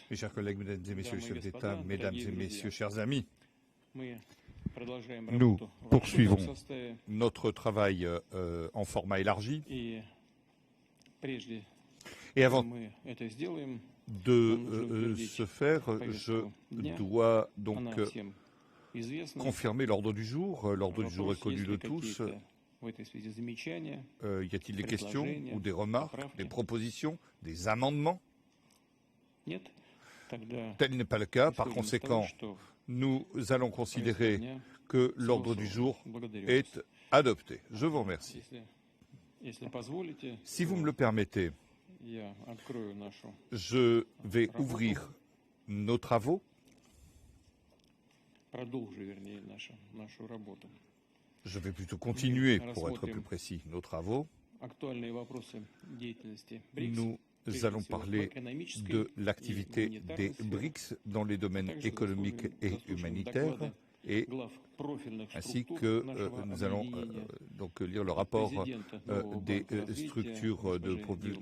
Mes chers collègues, mesdames et messieurs les chefs d'État, mesdames et messieurs, chers amis, nous poursuivons notre travail en format élargi. Et avant de ce faire, je dois donc confirmer l'ordre du jour. L'ordre du jour est connu de tous. Y a-t-il des questions ou des remarques, des propositions, des amendements? Tel n'est pas le cas. Par conséquent, nous allons considérer que l'ordre du jour est adopté. Je vous remercie. Si vous me le permettez, je vais ouvrir nos travaux. Je vais plutôt continuer, pour être plus précis, nos travaux. Nous allons parler de l'activité des BRICS dans les domaines économiques et humanitaires, et ainsi que nous allons donc lire le rapport des structures de profit.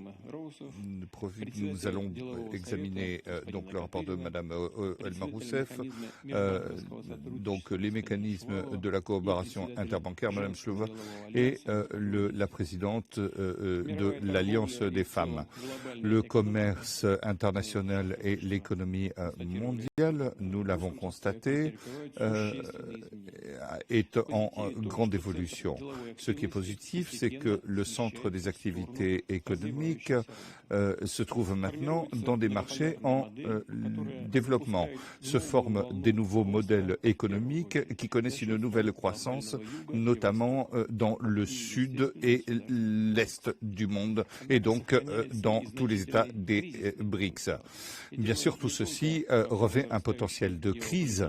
Nous allons examiner donc le rapport de Madame Elma Rousseff, donc les mécanismes de la coopération interbancaire, Madame Schlova, et la présidente de l'Alliance des femmes. Le commerce international et l'économie mondiale, nous l'avons constaté, est en grande évolution. Ce qui est positif, c'est que le centre des activités économiques se trouve maintenant dans des marchés en développement. Se forment des nouveaux modèles économiques qui connaissent une nouvelle croissance, notamment dans le sud et l'est du monde, et donc dans tous les États des BRICS. Bien sûr, tout ceci revêt un potentiel de crise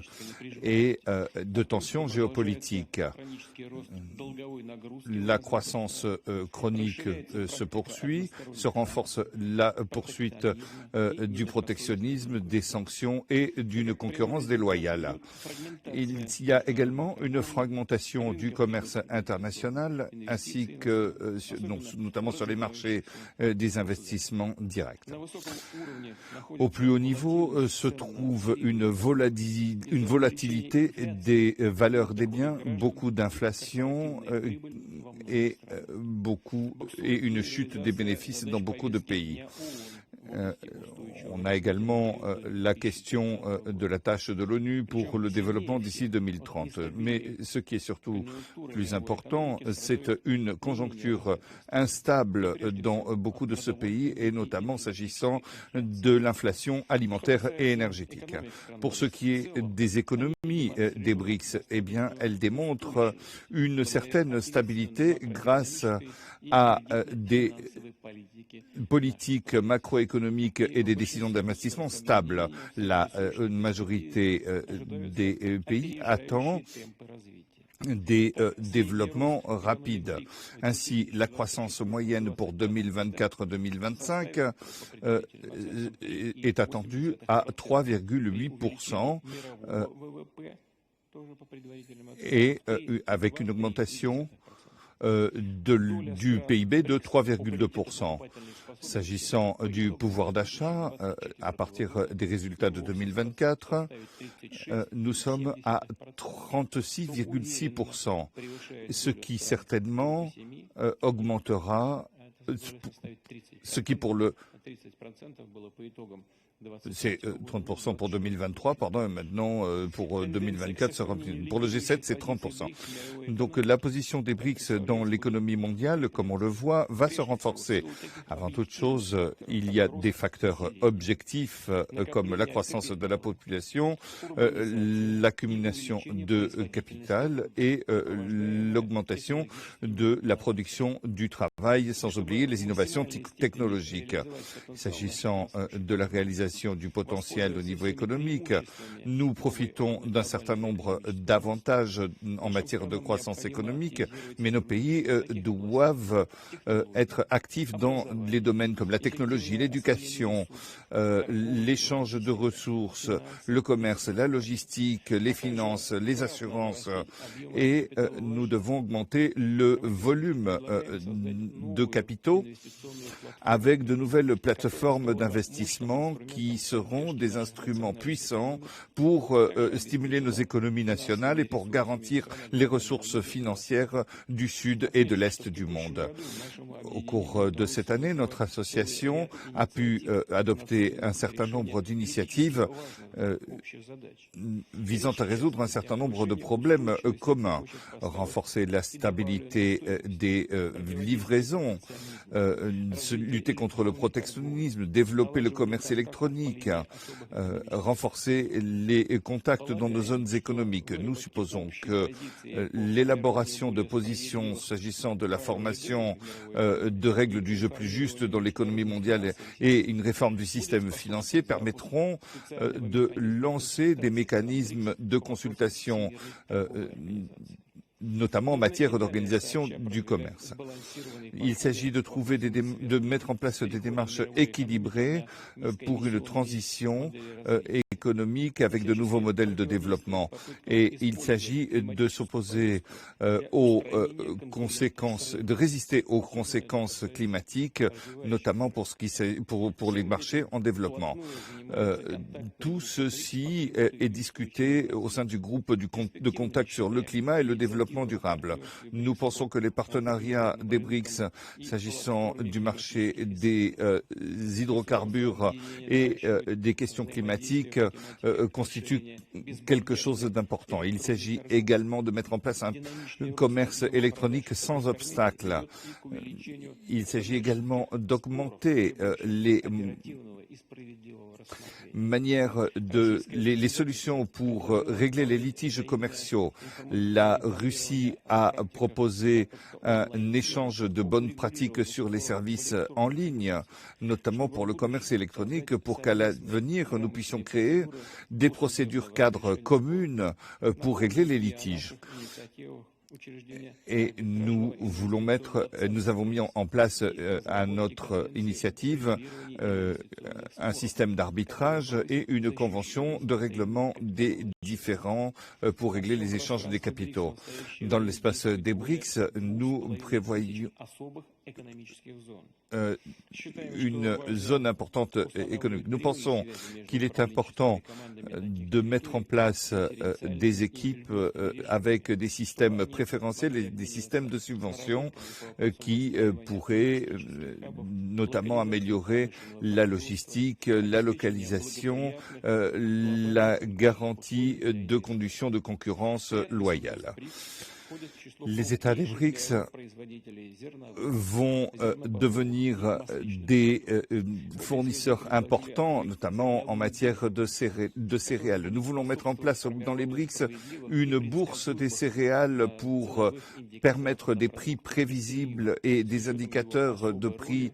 et de tensions géopolitiques. La croissance chronique se poursuit, se renforce la poursuite du protectionnisme, des sanctions et d'une concurrence déloyale. Il y a également une fragmentation du commerce international ainsi que notamment sur les marchés des investissements directs. Au plus haut niveau se trouve une volatilité des valeurs des biens, beaucoup d'inflation et une chute des bénéfices dans beaucoup de pays. On a également la question de la tâche de l'ONU pour le développement d'ici 2030. Mais ce qui est surtout plus important, c'est une conjoncture instable dans beaucoup de ce pays, et notamment s'agissant de l'inflation alimentaire et énergétique. Pour ce qui est des économies des BRICS, eh bien, elles démontrent une certaine stabilité grâce à des politiques macroéconomiques et des décisions d'investissement stables. La majorité des pays attend des développements rapides. Ainsi, la croissance moyenne pour 2024-2025 est attendue à 3,8% et avec une augmentation du PIB de 3,2%. S'agissant du pouvoir d'achat, à partir des résultats de 2024, nous sommes à 36,6%, ce qui certainement augmentera, ce qui pour le... C'est 30% pour 2023, pardon, et maintenant pour 2024, pour le G7, c'est 30%. Donc la position des BRICS dans l'économie mondiale, comme on le voit, va se renforcer. Avant toute chose, il y a des facteurs objectifs comme la croissance de la population, l'accumulation de capital et l'augmentation de la production du travail, sans oublier les innovations technologiques. S'agissant de la réalisation l'utilisation du potentiel au niveau économique. Nous profitons d'un certain nombre d'avantages en matière de croissance économique, mais nos pays doivent être actifs dans les domaines comme la technologie, l'éducation, l'échange de ressources, le commerce, la logistique, les finances, les assurances, et nous devons augmenter le volume de capitaux avec de nouvelles plateformes d'investissement qui seront des instruments puissants pour stimuler nos économies nationales et pour garantir les ressources financières du sud et de l'est du monde. Au cours de cette année, notre association a pu adopter un certain nombre d'initiatives visant à résoudre un certain nombre de problèmes communs, renforcer la stabilité des livraisons, lutter contre le protectionnisme, développer le commerce électronique, renforcer les contacts dans nos zones économiques. Nous supposons que l'élaboration de positions s'agissant de la formation de règles du jeu plus justes dans l'économie mondiale et une réforme du système financier permettront de lancer des mécanismes de consultation notamment en matière d'organisation du commerce. Il s'agit de mettre en place des démarches équilibrées pour une transition économique avec de nouveaux modèles de développement. Et il s'agit de s'opposer aux conséquences, de résister aux conséquences climatiques, notamment pour les marchés en développement. Tout ceci est discuté au sein du groupe de contact sur le climat et le développement durable. Nous pensons que les partenariats des BRICS, s'agissant du marché des hydrocarbures et des questions climatiques, constituent quelque chose d'important. Il s'agit également de mettre en place un commerce électronique sans obstacle. Il s'agit également d'augmenter les solutions pour régler les litiges commerciaux. La Russie a proposé un échange de bonnes pratiques sur les services en ligne, notamment pour le commerce électronique, pour qu'à l'avenir, nous puissions créer des procédures cadres communes pour régler les litiges. Et nous avons mis en place à notre initiative un système d'arbitrage et une convention de règlement des différends pour régler les échanges des capitaux. Dans l'espace des BRICS, nous prévoyons une zone importante économique. Nous pensons qu'il est important de mettre en place des équipes avec des systèmes préférentiels et des systèmes de subvention qui pourraient notamment améliorer la logistique, la localisation, la garantie de conditions de concurrence loyales. Les États des BRICS vont devenir des fournisseurs importants, notamment en matière de céréales. Nous voulons mettre en place dans les BRICS une bourse des céréales pour permettre des prix prévisibles et des indicateurs de prix,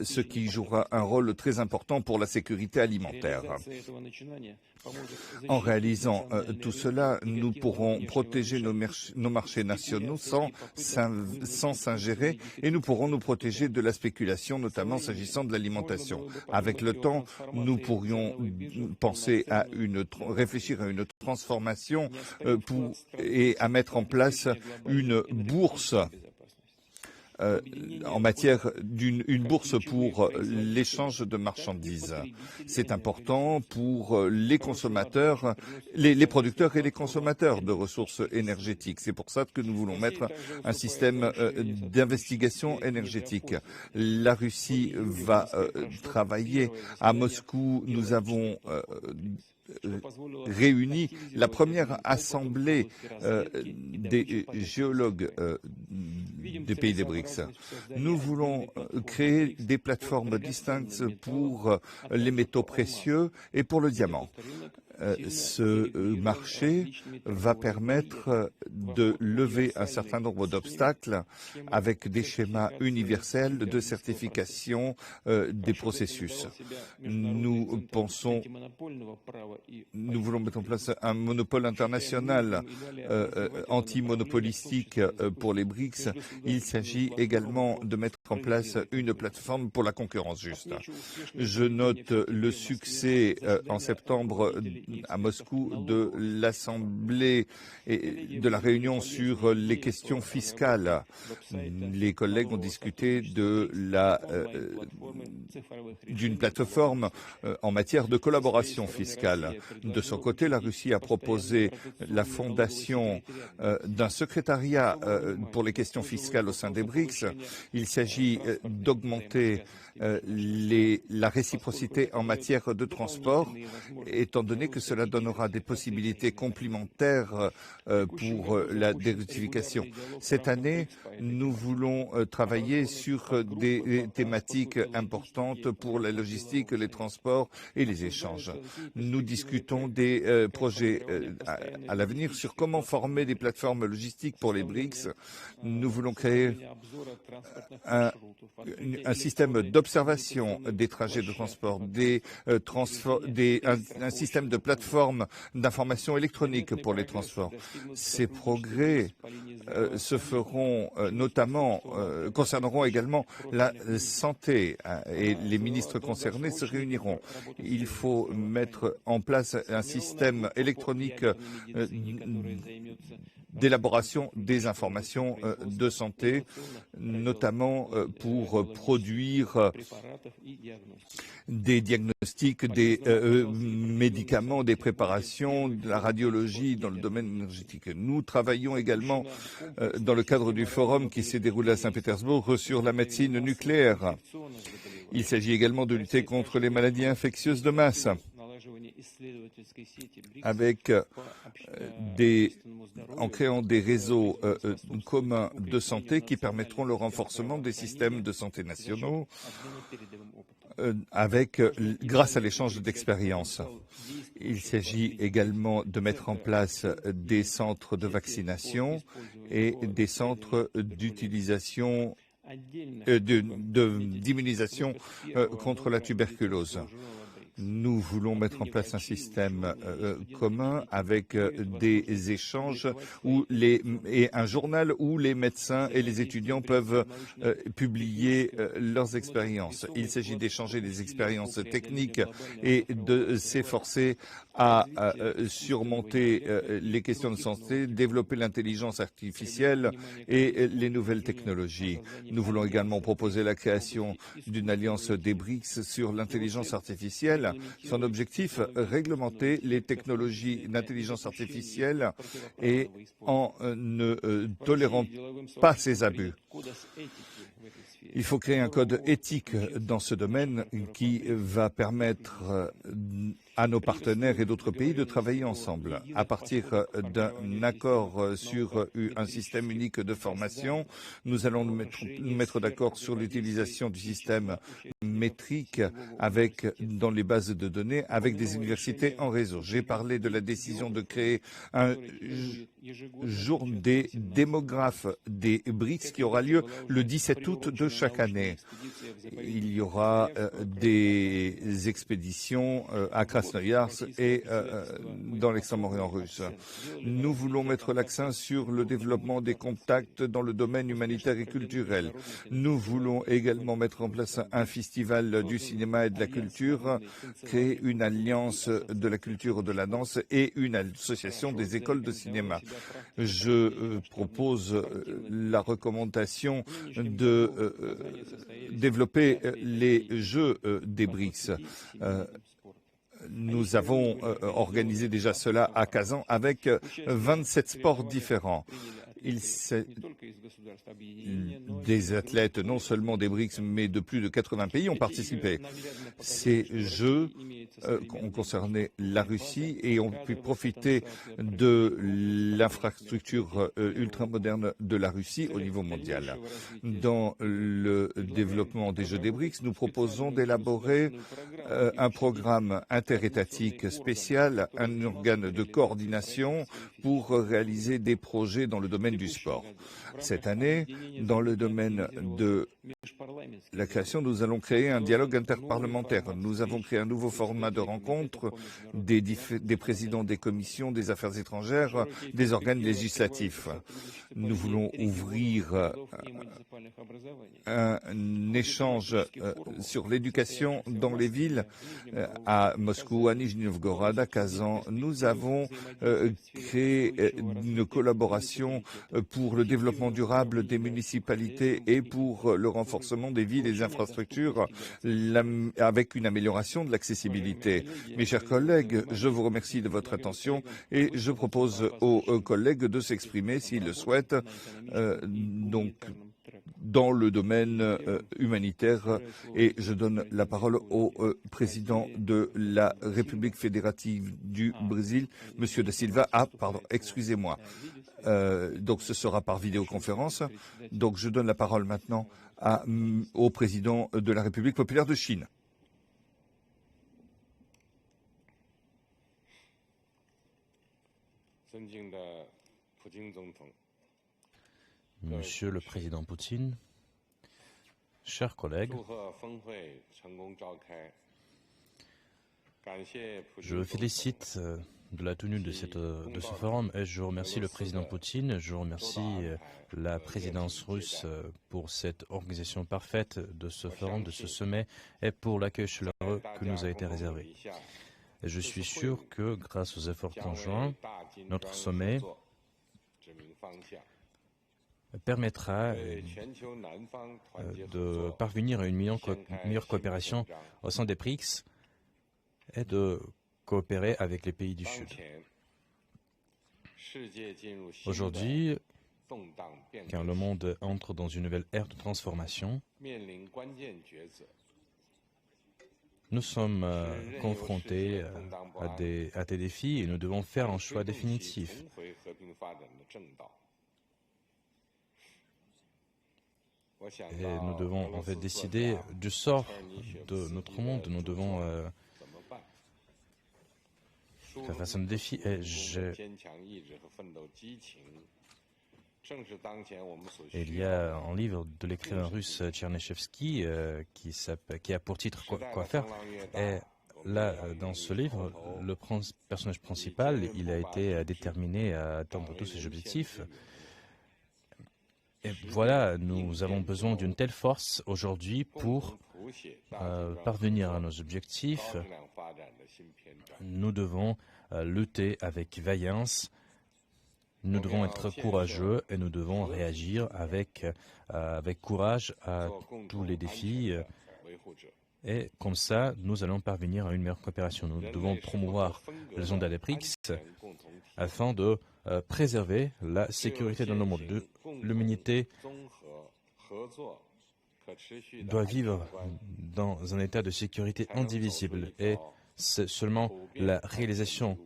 ce qui jouera un rôle très important pour la sécurité alimentaire. En réalisant tout cela, nous pourrons protéger nos marchés nationaux sans s'ingérer et nous pourrons nous protéger de la spéculation, notamment s'agissant de l'alimentation. Avec le temps, nous pourrions réfléchir à une transformation et à mettre en place une bourse en matière d'une bourse pour l'échange de marchandises. C'est important pour les consommateurs, les producteurs et les consommateurs de ressources énergétiques. C'est pour ça que nous voulons mettre un système d'investigation énergétique. La Russie va travailler. À Moscou, nous avons réuni la première assemblée des géologues des pays des BRICS. Nous voulons créer des plateformes distinctes pour les métaux précieux et pour le diamant. Ce marché va permettre de lever un certain nombre d'obstacles avec des schémas universels de certification des processus. Nous voulons mettre en place un monopole international anti-monopolistique pour les BRICS. Il s'agit également de mettre en place une plateforme pour la concurrence juste. Je note le succès en septembre à Moscou de l'Assemblée et de la réunion sur les questions fiscales. Les collègues ont discuté d'une plateforme en matière de collaboration fiscale. De son côté, la Russie a proposé la fondation d'un secrétariat pour les questions fiscales au sein des BRICS. Il s'agit d'augmenter la réciprocité en matière de transport, étant donné que cela donnera des possibilités complémentaires pour la désertification. Cette année, nous voulons travailler sur des thématiques importantes pour la logistique, les transports et les échanges. Nous discutons des projets à l'avenir sur comment former des plateformes logistiques pour les BRICS. Nous voulons créer un système d'observation des trajets de transport, un système de plateforme d'information électronique pour les transports. Ces progrès se feront concerneront également la santé et les ministres concernés se réuniront. Il faut mettre en place un système électronique d'élaboration des informations de santé, notamment pour produire des diagnostics, des médicaments, des préparations, de la radiologie dans le domaine énergétique. Nous travaillons également dans le cadre du forum qui s'est déroulé à Saint-Pétersbourg sur la médecine nucléaire. Il s'agit également de lutter contre les maladies infectieuses de masse en créant des réseaux communs de santé qui permettront le renforcement des systèmes de santé nationaux grâce à l'échange d'expériences. Il s'agit également de mettre en place des centres de vaccination et des centres d'utilisation d'immunisation contre la tuberculose. Nous voulons mettre en place un système commun avec des échanges et un journal où les médecins et les étudiants peuvent publier leurs expériences. Il s'agit d'échanger des expériences techniques et de s'efforcer à surmonter les questions de santé, développer l'intelligence artificielle et les nouvelles technologies. Nous voulons également proposer la création d'une alliance des BRICS sur l'intelligence artificielle. Son objectif, réglementer les technologies d'intelligence artificielle et en ne tolérant pas ces abus. Il faut créer un code éthique dans ce domaine qui va permettre à nos partenaires et d'autres pays de travailler ensemble. À partir d'un accord sur un système unique de formation, nous allons nous mettre d'accord sur l'utilisation du système métrique dans les bases de données avec des universités en réseau. J'ai parlé de la décision de créer un jour des démographes des BRICS qui aura lieu le 17 août de chaque année. Il y aura des expéditions à Krasnoïarsk et dans l'extrême-orient russe. Nous voulons mettre l'accent sur le développement des contacts dans le domaine humanitaire et culturel. Nous voulons également mettre en place un festival du cinéma et de la culture, créer une alliance de la culture et de la danse et une association des écoles de cinéma. Je propose la recommandation de développer les jeux des BRICS. Nous avons organisé déjà cela à Kazan avec 27 sports différents. Des athlètes, non seulement des BRICS, mais de plus de 80 pays ont participé. Ces Jeux ont concerné la Russie et ont pu profiter de l'infrastructure ultramoderne de la Russie au niveau mondial. Dans le développement des Jeux des BRICS, nous proposons d'élaborer un programme interétatique spécial, un organe de coordination pour réaliser des projets dans le domaine du sport. Cette année, dans le domaine de la création, nous allons créer un dialogue interparlementaire. Nous avons créé un nouveau format de rencontre des présidents des commissions des affaires étrangères, des organes législatifs. Nous voulons ouvrir un échange sur l'éducation dans les villes à Moscou, à Nijni Novgorod, à Kazan. Nous avons créé une collaboration pour le développement durable des municipalités et pour le renforcement des villes et des infrastructures avec une amélioration de l'accessibilité. Mes chers collègues, je vous remercie de votre attention et je propose aux collègues de s'exprimer s'ils le souhaitent, donc dans le domaine humanitaire, et je donne la parole au président de la République fédérative du Brésil, Monsieur Da Silva. Ah, pardon, excusez-moi. Donc ce sera par vidéoconférence. Donc je donne la parole maintenant au président de la République populaire de Chine. Monsieur le Président Poutine, chers collègues, je vous félicite de la tenue de ce forum et je remercie le Président Poutine, je remercie la présidence russe pour cette organisation parfaite de ce forum, de ce sommet et pour l'accueil chaleureux qui nous a été réservé. Et je suis sûr que grâce aux efforts conjoints, notre sommet permettra de parvenir à une meilleure coopération au sein des BRICS et de coopérer avec les pays du Sud. Aujourd'hui, quand le monde entre dans une nouvelle ère de transformation, nous sommes confrontés à des défis et nous devons faire un choix définitif. Et nous devons en fait décider du sort de notre monde. Nous devons faire face à nos défis. Et il y a un livre de l'écrivain russe Tchernyshevsky qui a pour titre Quoi faire. Et là, dans ce livre, le personnage principal, il a été déterminé à atteindre tous ses objectifs. Et voilà, nous avons besoin d'une telle force aujourd'hui pour parvenir à nos objectifs. Nous devons lutter avec vaillance, nous devons être courageux et nous devons réagir avec courage à tous les défis. Et comme ça, nous allons parvenir à une meilleure coopération. Nous devons promouvoir les ondes des BRICS afin de préserver la sécurité dans le monde. L'humanité doit vivre dans un état de sécurité indivisible et c'est seulement la réalisation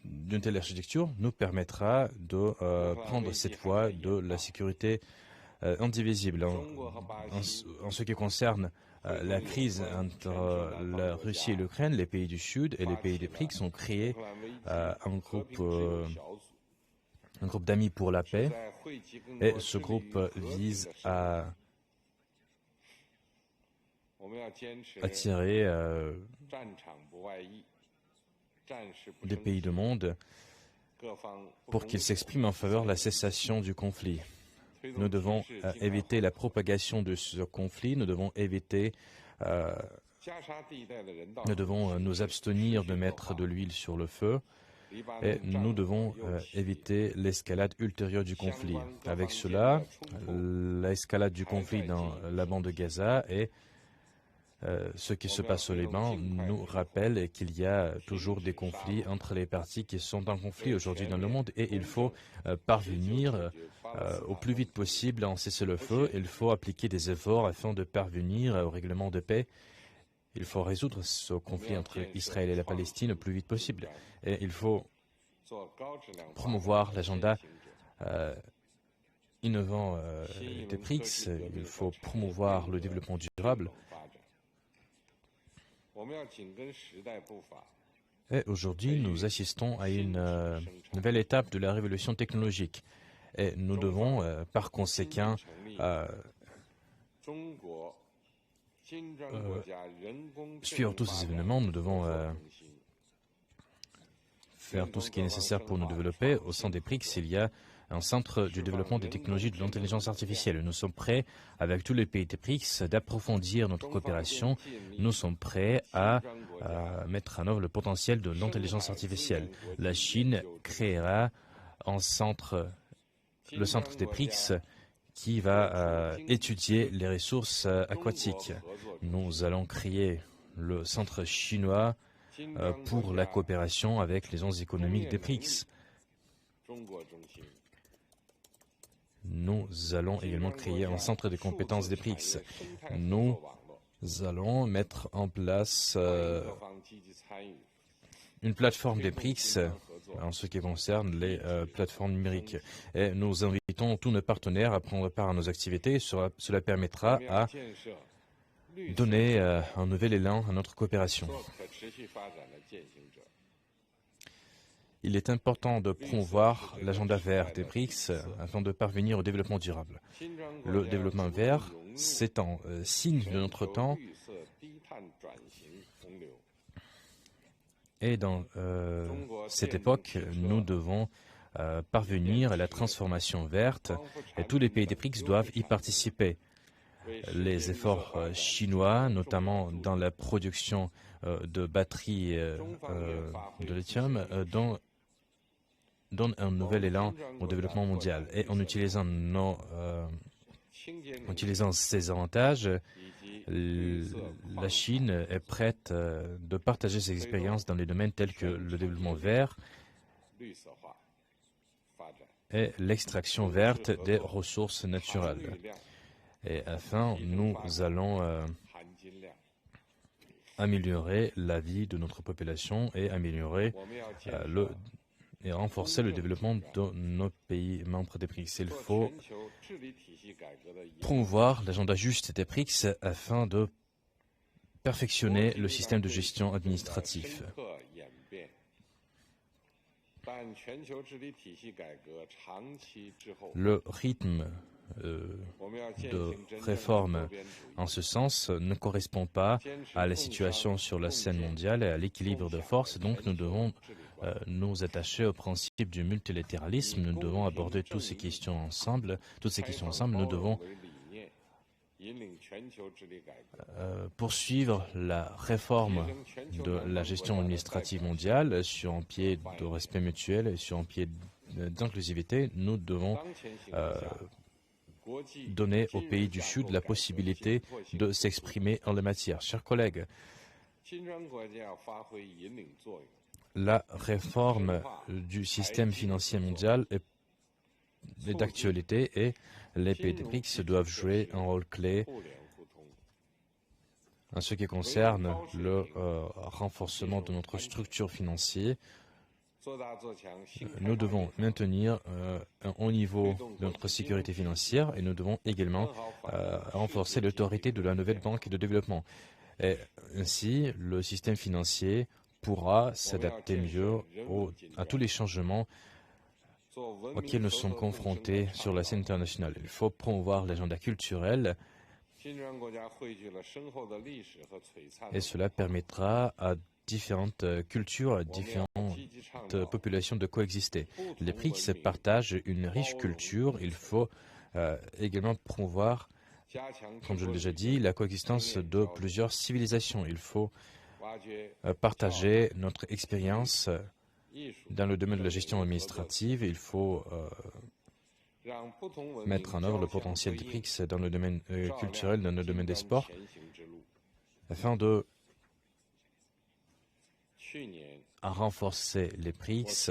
d'une telle architecture nous permettra de prendre cette voie de la sécurité indivisible. En ce qui concerne la crise entre la Russie et l'Ukraine, les pays du Sud et les pays des BRICS ont créé un groupe d'amis pour la paix et ce groupe vise à attirer des pays du monde pour qu'ils s'expriment en faveur de la cessation du conflit. Nous devons éviter la propagation de ce conflit, nous devons nous abstenir de mettre de l'huile sur le feu et nous devons éviter l'escalade ultérieure du conflit. Avec cela, l'escalade du conflit dans la bande de Gaza et Ce qui se passe au Liban nous rappelle qu'il y a toujours des conflits entre les parties qui sont en conflit aujourd'hui dans le monde et il faut parvenir au plus vite possible à en cesser le feu. Il faut appliquer des efforts afin de parvenir au règlement de paix. Il faut résoudre ce conflit entre Israël et la Palestine le plus vite possible. Et il faut promouvoir l'agenda innovant des BRICS. Il faut promouvoir le développement durable. Et aujourd'hui, nous assistons à une nouvelle étape de la révolution technologique. Et nous devons, par conséquent, suivre tous ces événements. Nous devons faire tout ce qui est nécessaire pour nous développer. Au sein des BRICS, il y a un centre du développement des technologies de l'intelligence artificielle. Nous sommes prêts, avec tous les pays des BRICS, d'approfondir notre coopération. Nous sommes prêts à mettre en œuvre le potentiel de l'intelligence artificielle. La Chine créera le centre des BRICS qui va étudier les ressources aquatiques. Nous allons créer le centre chinois pour la coopération avec les zones économiques des BRICS. Nous allons également créer un centre de compétences des BRICS. Nous allons mettre en place une plateforme des BRICS en ce qui concerne les plateformes numériques. Et nous invitons tous nos partenaires à prendre part à nos activités. Cela permettra à donner un nouvel élan à notre coopération. Il est important de promouvoir l'agenda vert des BRICS afin de parvenir au développement durable. Le développement vert, c'est un signe de notre temps. Et dans cette époque, nous devons parvenir à la transformation verte et tous les pays des BRICS doivent y participer. Les efforts chinois, notamment dans la production de batteries de lithium, donne un nouvel élan au développement mondial. Et en utilisant ces avantages, la Chine est prête de partager ses expériences dans les domaines tels que le développement vert et l'extraction verte des ressources naturelles. Et enfin, nous allons améliorer la vie de notre population et améliorer et renforcer le développement de nos pays membres des BRICS. Il faut promouvoir l'agenda juste des BRICS afin de perfectionner le système de gestion administratif. Le rythme de réforme en ce sens ne correspond pas à la situation sur la scène mondiale et à l'équilibre de force, donc nous devons nous attacher au principe du multilatéralisme, nous devons aborder toutes ces questions ensemble, nous devons poursuivre la réforme de la gestion administrative mondiale sur un pied de respect mutuel et sur un pied d'inclusivité. Nous devons donner aux pays du Sud la possibilité de s'exprimer en la matière. Chers collègues, la réforme du système financier mondial est d'actualité et les pays des BRICS doivent jouer un rôle clé en ce qui concerne le renforcement de notre structure financière. Nous devons maintenir un haut niveau de notre sécurité financière et nous devons également renforcer l'autorité de la nouvelle banque de développement. Et ainsi, le système financier pourra s'adapter mieux à tous les changements auxquels nous sommes confrontés sur la scène internationale. Il faut promouvoir l'agenda culturel et cela permettra à différentes cultures, à différentes populations de coexister. Les BRICS partagent une riche culture. Il faut également promouvoir, comme je l'ai déjà dit, la coexistence de plusieurs civilisations. Il faut partager notre expérience dans le domaine de la gestion administrative. Il faut mettre en œuvre le potentiel des BRICS dans le domaine culturel, dans le domaine des sports. afin de renforcer les BRICS.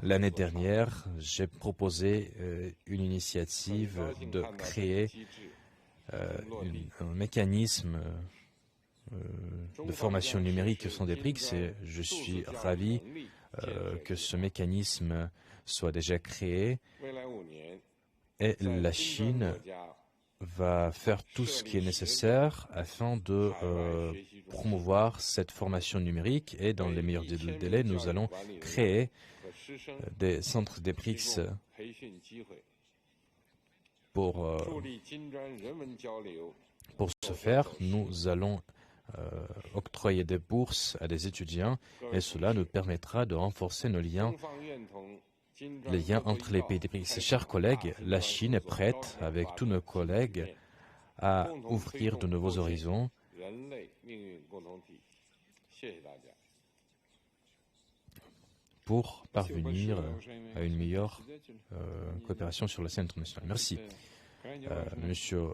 L'année dernière, j'ai proposé une initiative de créer un mécanisme de formation numérique au sein des BRICS et je suis ravi que ce mécanisme soit déjà créé et la Chine va faire tout ce qui est nécessaire afin de promouvoir cette formation numérique et dans les meilleurs délais, nous allons créer des centres des BRICS pour ce faire, nous allons octroyer des bourses à des étudiants et cela nous permettra de renforcer nos liens, les liens entre les pays des BRICS. Chers collègues, la Chine est prête, avec tous nos collègues, à ouvrir de nouveaux horizons pour parvenir à une meilleure coopération sur la scène internationale. Merci. Monsieur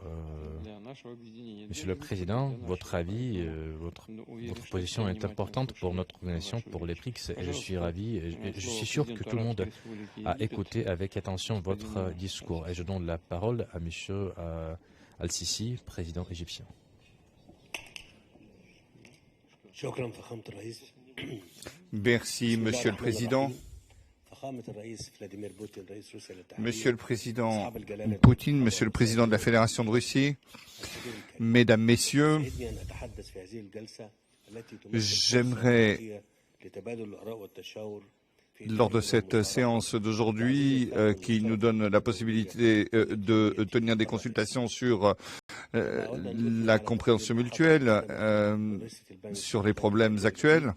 le Président, votre avis, votre position est importante pour notre organisation, pour les BRICS, et je suis ravi, et je suis sûr que tout le monde a écouté avec attention votre discours. Et je donne la parole à Monsieur Al-Sisi, président égyptien. Merci, Monsieur le Président. Monsieur le Président Poutine, Monsieur le Président de la Fédération de Russie, Mesdames, Messieurs, j'aimerais, lors de cette séance d'aujourd'hui, qui nous donne la possibilité de tenir des consultations sur la compréhension mutuelle, sur les problèmes actuels,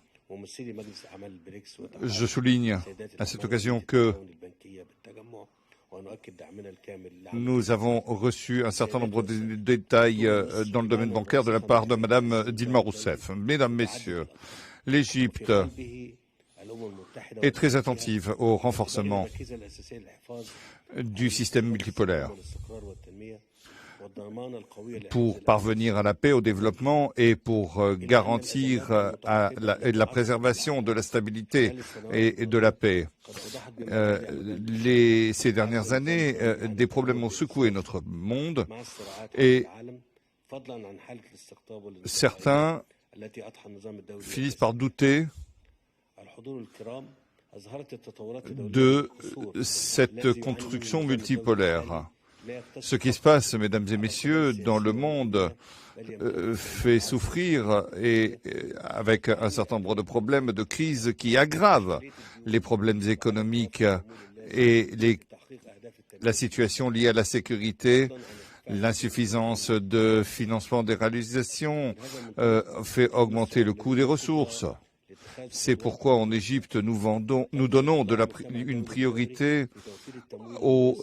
je souligne à cette occasion que nous avons reçu un certain nombre de détails dans le domaine bancaire de la part de Mme Dilma Rousseff. Mesdames, Messieurs, l'Égypte est très attentive au renforcement du système multipolaire pour parvenir à la paix, au développement et pour garantir la préservation de la stabilité et de la paix. Ces dernières années, des problèmes ont secoué notre monde et certains finissent par douter de cette construction multipolaire. Ce qui se passe, mesdames et messieurs, dans le monde fait souffrir et avec un certain nombre de problèmes, de crises qui aggravent les problèmes économiques et la situation liée à la sécurité, l'insuffisance de financement des réalisations fait augmenter le coût des ressources. C'est pourquoi en Égypte, nous donnons une priorité aux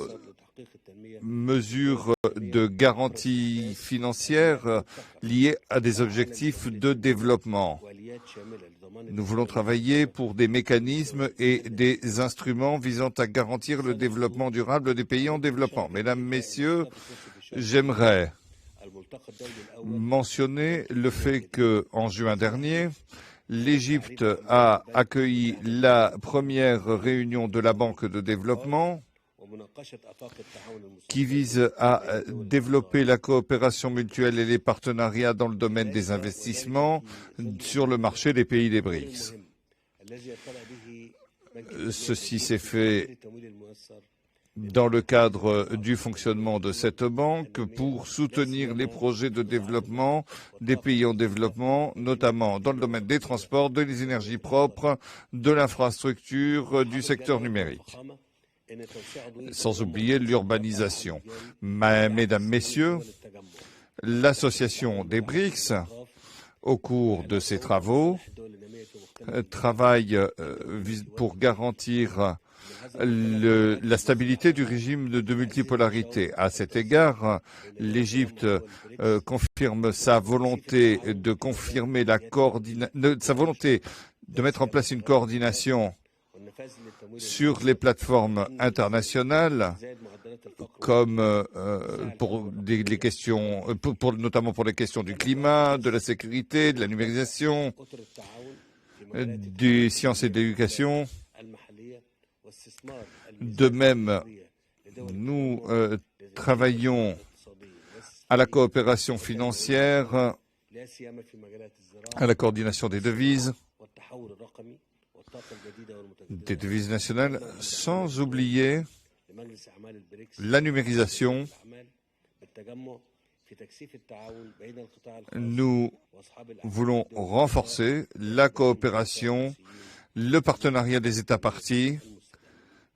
mesures de garantie financière liées à des objectifs de développement. Nous voulons travailler pour des mécanismes et des instruments visant à garantir le développement durable des pays en développement. Mesdames, Messieurs, j'aimerais mentionner le fait qu'en juin dernier, l'Égypte a accueilli la première réunion de la Banque de développement qui vise à développer la coopération mutuelle et les partenariats dans le domaine des investissements sur le marché des pays des BRICS. Ceci s'est fait dans le cadre du fonctionnement de cette banque pour soutenir les projets de développement des pays en développement, notamment dans le domaine des transports, des énergies propres, de l'infrastructure, du secteur numérique. Sans oublier l'urbanisation. Mesdames, Messieurs, l'association des BRICS, au cours de ses travaux, travaille pour garantir la stabilité du régime de multipolarité. À cet égard, l'Égypte confirme sa volonté de confirmer sa volonté de mettre en place une coordination sur les plateformes internationales, comme les questions, notamment pour les questions du climat, de la sécurité, de la numérisation, des sciences et de l'éducation. De même, nous travaillons à la coopération financière, à la coordination des devises nationales, sans oublier la numérisation. Nous voulons renforcer la coopération, le partenariat des États parties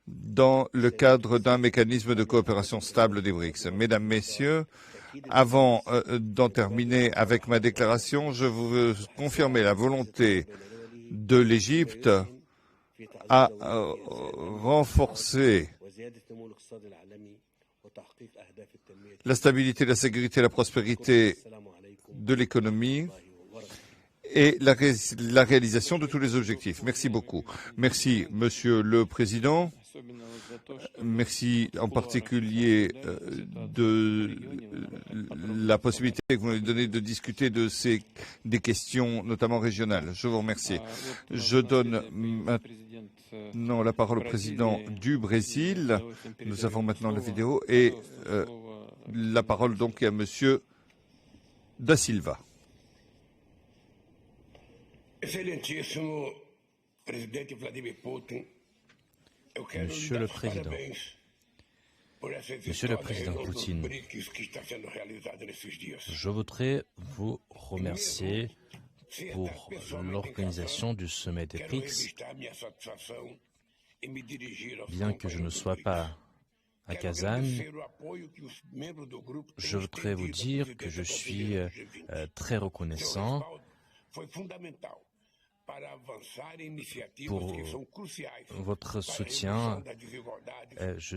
dans le cadre d'un mécanisme de coopération stable des BRICS. Mesdames, Messieurs, avant d'en terminer avec ma déclaration, je veux confirmer la volonté de l'Égypte à renforcer la stabilité, la sécurité et la prospérité de l'économie et la réalisation de tous les objectifs. Merci beaucoup. Merci, Monsieur le Président. Merci en particulier de la possibilité que vous m'avez donnée de discuter des questions, notamment régionales. Je vous remercie. Je donne maintenant la parole au président du Brésil. Nous avons maintenant la vidéo et la parole donc est à Monsieur Da Silva. Excelentíssimo presidente Vladimir Putin, Monsieur le Président, Poutine, je voudrais vous remercier pour l'organisation du sommet des BRICS. Bien que je ne sois pas à Kazan, je voudrais vous dire que je suis très reconnaissant pour votre soutien. Je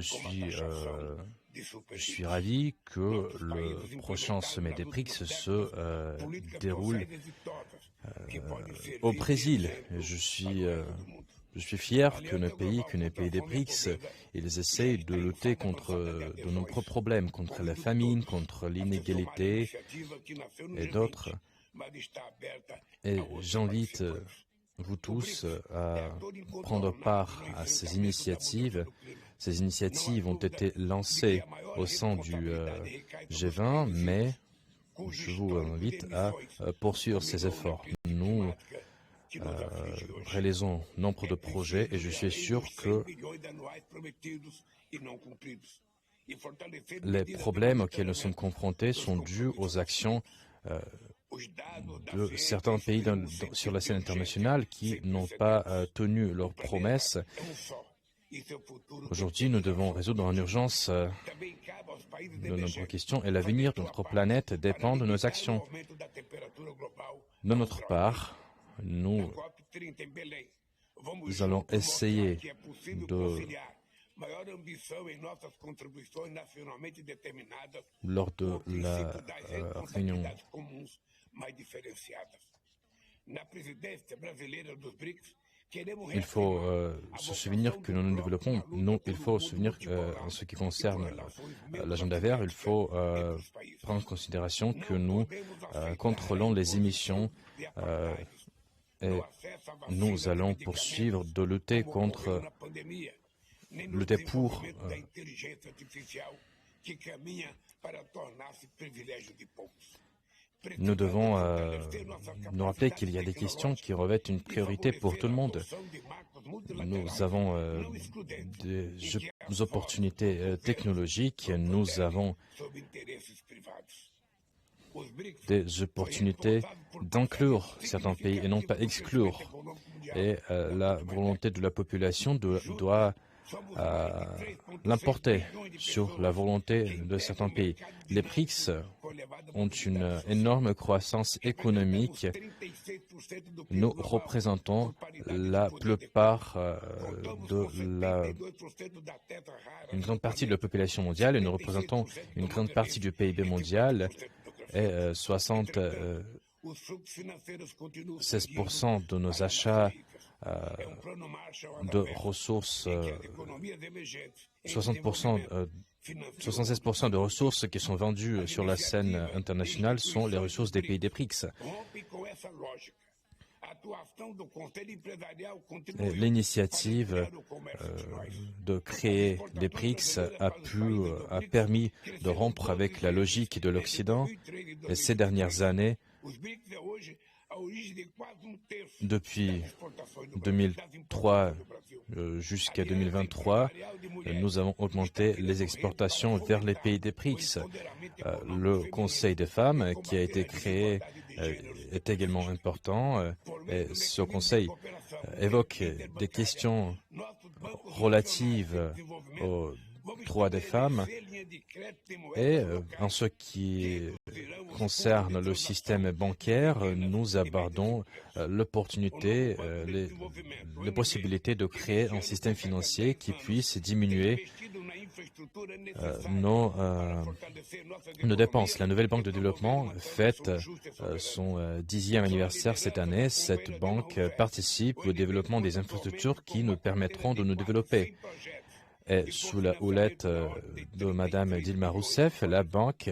suis ravi que le prochain sommet des BRICS se déroule au Brésil. Je suis fier que nos pays des BRICS, ils essayent de lutter contre de nombreux problèmes, contre la famine, contre l'inégalité et d'autres. Et j'invite vous tous à prendre part à ces initiatives. Ces initiatives ont été lancées au sein du G20, mais je vous invite à poursuivre ces efforts. Nous réalisons nombre de projets et je suis sûr que les problèmes auxquels nous sommes confrontés sont dus aux actions de certains pays sur la scène internationale qui n'ont pas tenu leurs promesses. Aujourd'hui, nous devons résoudre en urgence de nombreuses questions et l'avenir de notre planète dépend de nos actions. De notre part, nous allons essayer lors de la réunion il faut se souvenir que nous développons, il faut se souvenir en ce qui concerne l'agenda vert, il faut prendre en considération que nous contrôlons les émissions et nous allons poursuivre de lutter pour nous devons nous rappeler qu'il y a des questions qui revêtent une priorité pour tout le monde. Nous avons des opportunités technologiques, nous avons des opportunités d'inclure certains pays et non pas exclure. Et la volonté de la population doit l'emporter sur la volonté de certains pays. Les BRICS ont une énorme croissance économique. Nous représentons la plupart une grande partie de la population mondiale et nous représentons une grande partie du PIB mondial et 76% de nos achats de ressources, 76% de ressources qui sont vendues sur la scène internationale sont les ressources des pays des BRICS. L'initiative de créer les BRICS a permis de rompre avec la logique de l'Occident. Et ces dernières années, depuis 2003 jusqu'à 2023, nous avons augmenté les exportations vers les pays des BRICS. Le Conseil des femmes qui a été créé est également important. Et ce Conseil évoque des questions relatives aux droits des femmes et en ce qui concerne le système bancaire, nous abordons l'opportunité, les possibilités de créer un système financier qui puisse diminuer nos dépenses. La nouvelle banque de développement fête son 10e anniversaire cette année. Cette banque participe au développement des infrastructures qui nous permettront de nous développer. Et sous la houlette de Mme Dilma Rousseff, la banque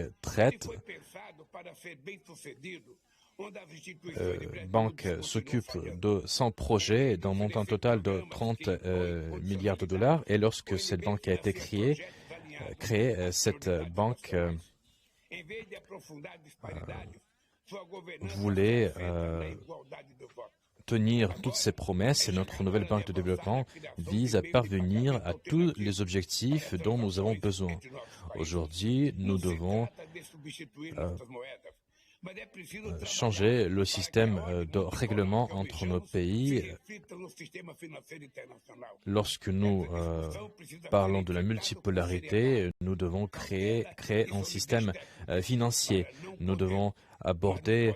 s'occupe de 100 projets d'un montant total de 30 milliards de dollars. Et lorsque cette banque a été créée, cette banque voulait tenir toutes ces promesses et notre nouvelle banque de développement vise à parvenir à tous les objectifs dont nous avons besoin. Aujourd'hui, nous devons changer le système de règlement entre nos pays. Lorsque nous parlons de la multipolarité, nous devons créer un système financier. Nous devons aborder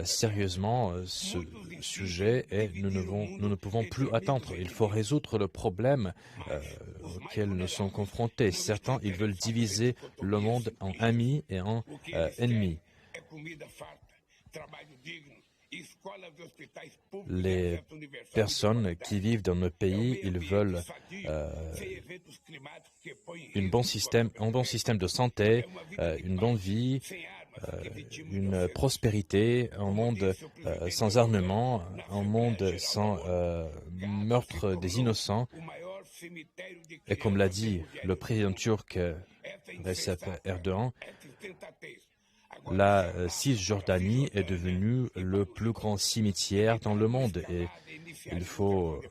sérieusement ce sujet et nous ne pouvons plus attendre. Il faut résoudre le problème auquel nous sommes confrontés. Certains, ils veulent diviser le monde en amis et en ennemis. Les personnes qui vivent dans nos pays, ils veulent un bon système de santé, une bonne vie, une prospérité, un monde sans armement, un monde sans meurtre des innocents. Et comme l'a dit le président turc Recep Erdogan, la Cisjordanie est devenue le plus grand cimetière dans le monde et il faut...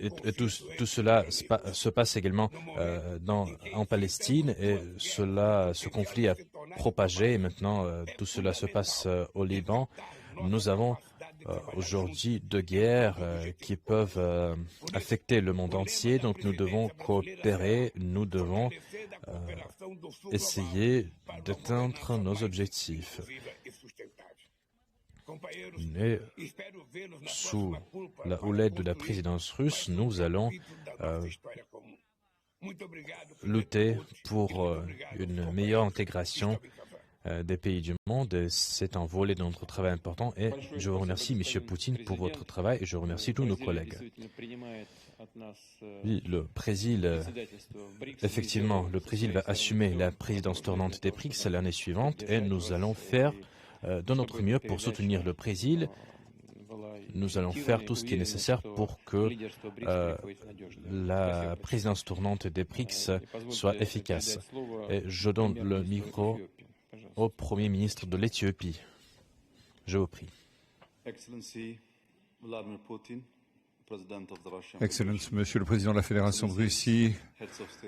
Et tout cela se passe également en Palestine et ce conflit a propagé et maintenant tout cela se passe au Liban. Nous avons aujourd'hui deux guerres qui peuvent affecter le monde entier, donc nous devons coopérer, nous devons essayer d'atteindre nos objectifs. Et sous la houlette de la présidence russe, nous allons lutter pour une meilleure intégration des pays du monde. C'est un volet de notre travail important et je vous remercie, M. Poutine, pour votre travail et je remercie tous nos collègues. Oui, effectivement, le Brésil va assumer la présidence tournante des BRICS l'année suivante et nous allons faire de notre mieux pour soutenir le Brésil. Nous allons faire tout ce qui est nécessaire pour que la présidence tournante des BRICS soit efficace. Et je donne le micro au Premier ministre de l'Éthiopie. Je vous prie. Excellence, Monsieur le Président de la Fédération de Russie,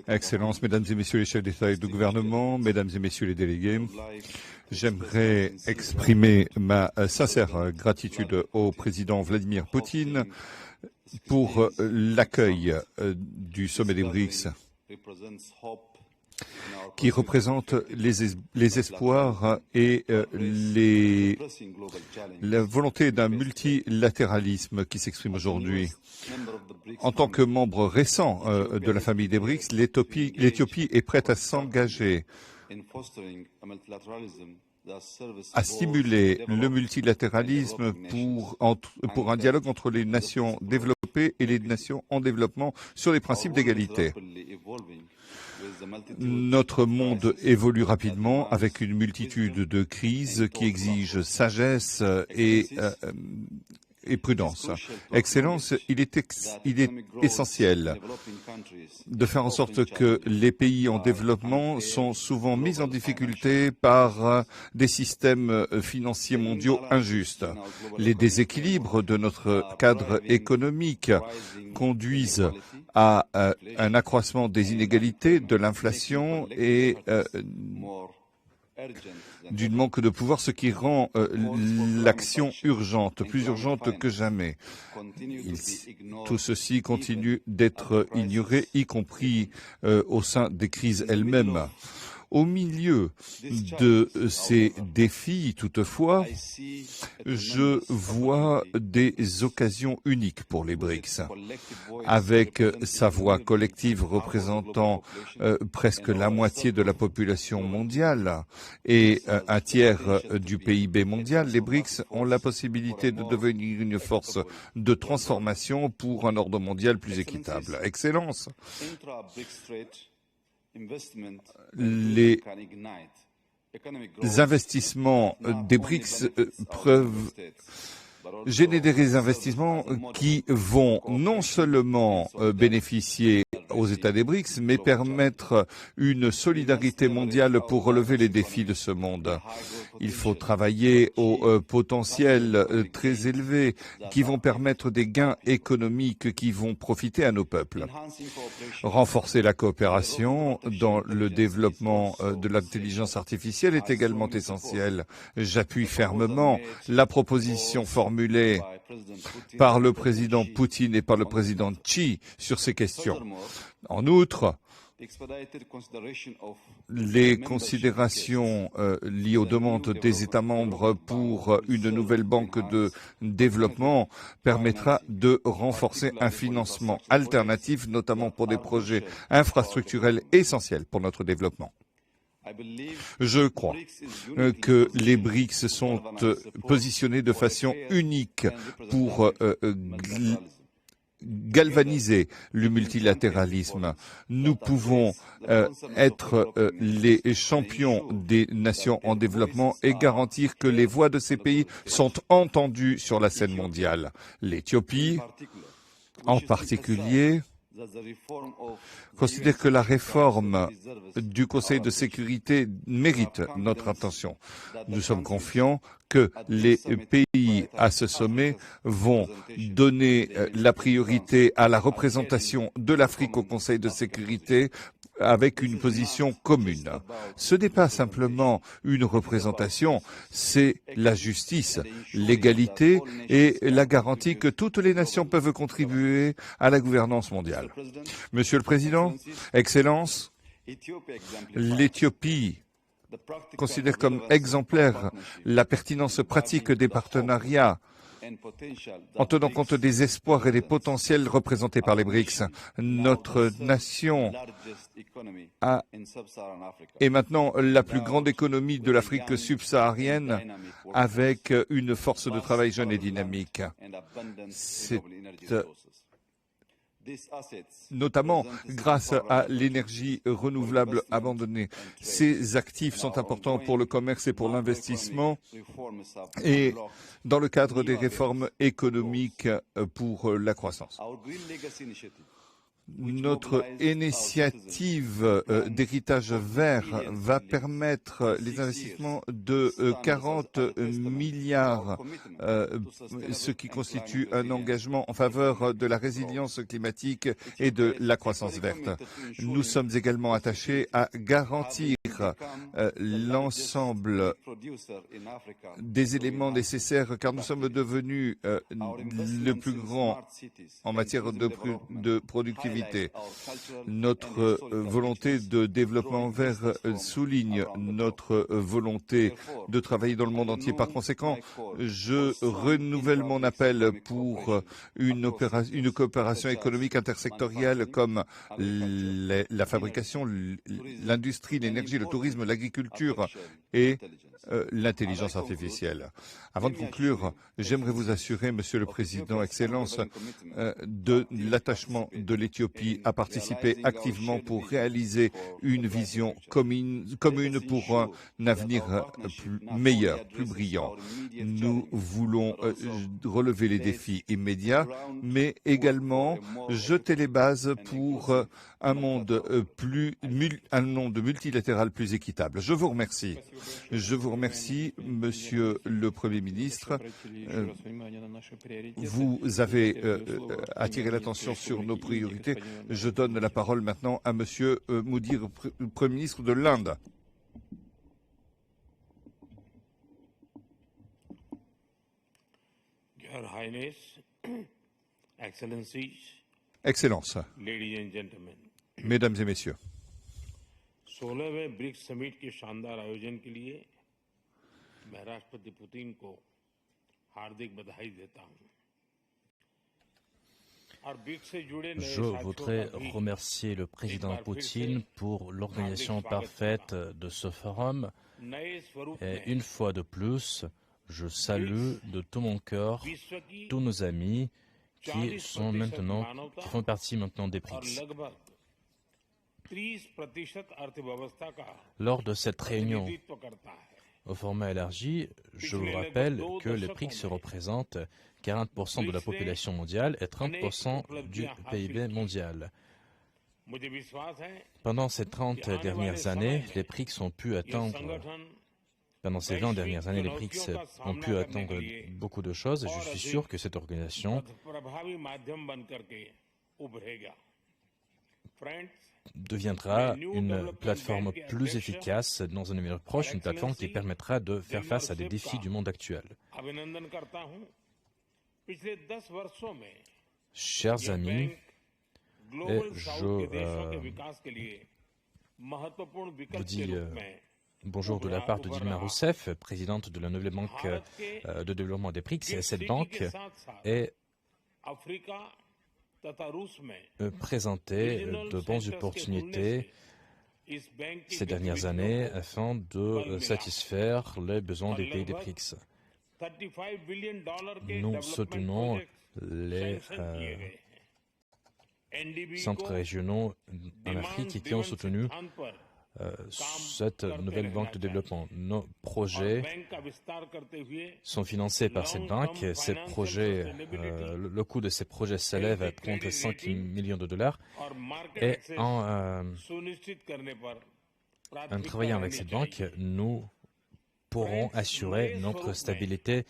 Excellences, Mesdames et Messieurs les chefs d'État et de gouvernement, Mesdames et Messieurs les délégués, j'aimerais exprimer ma sincère gratitude au Président Vladimir Poutine pour l'accueil du sommet des BRICS, qui représente les espoirs et la volonté d'un multilatéralisme qui s'exprime aujourd'hui. En tant que membre récent de la famille des BRICS, l'Éthiopie est prête à s'engager à stimuler le multilatéralisme pour un dialogue entre les nations développées et les nations en développement sur les principes d'égalité. Notre monde évolue rapidement avec une multitude de crises qui exigent sagesse et prudence. Excellence, il est essentiel de faire en sorte que les pays en développement sont souvent mis en difficulté par des systèmes financiers mondiaux injustes. Les déséquilibres de notre cadre économique conduisent à un accroissement des inégalités, de l'inflation et d'une manque de pouvoir, ce qui rend l'action plus urgente que jamais. Tout ceci continue d'être ignoré, y compris au sein des crises elles-mêmes. Au milieu de ces défis, toutefois, je vois des occasions uniques pour les BRICS. Avec sa voix collective représentant presque la moitié de la population mondiale et un tiers du PIB mondial, les BRICS ont la possibilité de devenir une force de transformation pour un ordre mondial plus équitable. Excellence. Les investissements des BRICS peuvent générer des investissements qui vont non seulement bénéficier aux États des BRICS, mais permettre une solidarité mondiale pour relever les défis de ce monde. Il faut travailler au potentiel très élevé qui vont permettre des gains économiques qui vont profiter à nos peuples. Renforcer la coopération dans le développement de l'intelligence artificielle est également essentiel. J'appuie fermement la proposition formulée par le président Poutine et par le président Xi sur ces questions. En outre, les considérations liées aux demandes des États membres pour une nouvelle banque de développement permettra de renforcer un financement alternatif, notamment pour des projets infrastructurels essentiels pour notre développement. Je crois que les BRICS sont positionnés de façon unique pour galvaniser le multilatéralisme. Nous pouvons être les champions des nations en développement et garantir que les voix de ces pays sont entendues sur la scène mondiale. L'Éthiopie, en particulier, considère que la réforme du Conseil de sécurité mérite notre attention. Nous sommes confiants que les pays à ce sommet vont donner la priorité à la représentation de l'Afrique au Conseil de sécurité avec une position commune. Ce n'est pas simplement une représentation, c'est la justice, l'égalité et la garantie que toutes les nations peuvent contribuer à la gouvernance mondiale. Monsieur le Président, Excellences, l'Éthiopie considère comme exemplaire la pertinence pratique des partenariats en tenant compte des espoirs et des potentiels représentés par les BRICS. Notre nation est maintenant la plus grande économie de l'Afrique subsaharienne avec une force de travail jeune et dynamique. C'est notamment grâce à l'énergie renouvelable abandonnée. Ces actifs sont importants pour le commerce et pour l'investissement et dans le cadre des réformes économiques pour la croissance. Notre initiative d'héritage vert va permettre les investissements de 40 milliards, ce qui constitue un engagement en faveur de la résilience climatique et de la croissance verte. Nous sommes également attachés à garantir l'ensemble des éléments nécessaires car nous sommes devenus le plus grand en matière de productivité. Notre volonté de développement vert souligne notre volonté de travailler dans le monde entier. Par conséquent, je renouvelle mon appel pour une coopération économique intersectorielle comme la fabrication, l'industrie, l'énergie, le tourisme, l'agriculture et l'intelligence artificielle. Avant de conclure, j'aimerais vous assurer, Monsieur le Président, Excellence, de l'attachement de l'Éthiopie à participer activement pour réaliser une vision commune pour un avenir meilleur, plus brillant. Nous voulons relever les défis immédiats, mais également jeter les bases pour un monde multilatéral plus équitable. Je vous remercie. Je vous remercie, Monsieur le Premier ministre. Vous avez attiré l'attention sur nos priorités. Je donne la parole maintenant à Monsieur Moudir, Premier ministre de l'Inde. Your Highness, Excellencies, Excellences, ladies and gentlemen, Mesdames et Messieurs, 16वें BRICS summit के शानदार आयोजन के लिए मैं राष्ट्रपति पुतिन को हार्दिक बधाई देता हूं। Je voudrais remercier le président Poutine pour l'organisation parfaite de ce forum. Et une fois de plus, je salue de tout mon cœur tous nos amis qui font partie maintenant des BRICS. Lors de cette réunion au format élargi, je vous rappelle que les BRICS représentent 40% de la population mondiale et 30% du PIB mondial. Pendant ces 30 dernières années, les BRICS ont pu atteindre Pendant ces 20 dernières années, les BRICS ont pu atteindre beaucoup de choses et je suis sûr que cette organisation deviendra une plateforme plus efficace dans un avenir proche, une plateforme qui permettra de faire face à des défis du monde actuel. Chers amis, je vous dis bonjour de la part de Dilma Rousseff, présidente de la nouvelle banque de développement des BRICS. Et cette banque est présenté de bonnes opportunités ces dernières années afin de satisfaire les besoins des pays des BRICS. Nous soutenons les centres régionaux en Afrique qui ont soutenu cette nouvelle banque de développement. Nos projets sont financés par cette banque. Ces projets, le coût de ces projets s'élève à 35 millions de dollars. Et en travaillant avec cette banque, nous pourrons assurer notre stabilité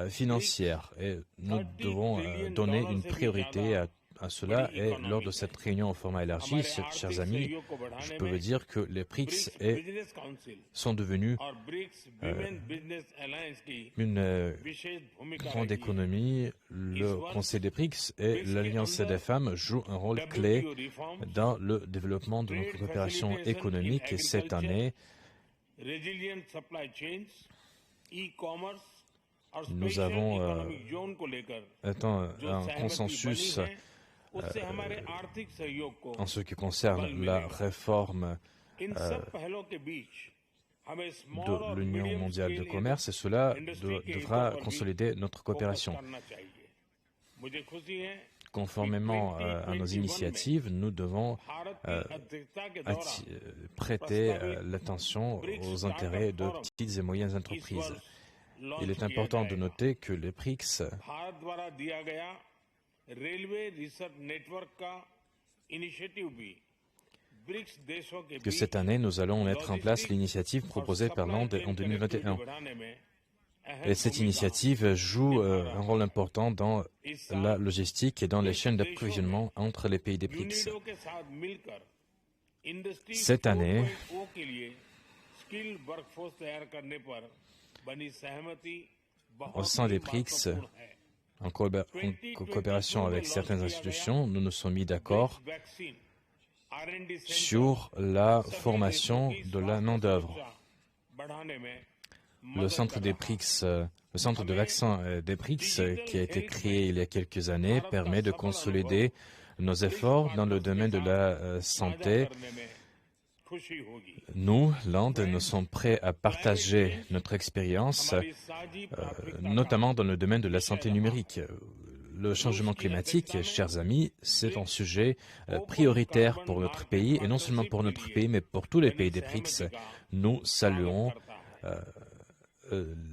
financière. Et nous devons donner une priorité à cela, et lors de cette réunion au format élargi, chers amis, je peux vous dire que les BRICS sont devenus une grande économie. Le Conseil des BRICS et l'Alliance des femmes jouent un rôle clé dans le développement de notre coopération économique et cette année, nous avons atteint un consensus en ce qui concerne la réforme de l'Union mondiale de commerce et cela devra consolider notre coopération. Conformément à nos initiatives, nous devons prêter l'attention aux intérêts de petites et moyennes entreprises. Il est important de noter que les BRICS que cette année, nous allons mettre en place l'initiative proposée par l'Inde en 2021. Et cette initiative joue un rôle important dans la logistique et dans les chaînes d'approvisionnement entre les pays des BRICS. Cette année, au sein des BRICS, en coopération avec certaines institutions, nous nous sommes mis d'accord sur la formation de la main-d'œuvre. Le centre des BRICS, le centre de vaccins des BRICS, qui a été créé il y a quelques années, permet de consolider nos efforts dans le domaine de la santé Nous, l'Inde, nous sommes prêts à partager notre expérience, notamment dans le domaine de la santé numérique. Le changement climatique, chers amis, c'est un sujet prioritaire pour notre pays, et non seulement pour notre pays, mais pour tous les pays des BRICS. Nous saluons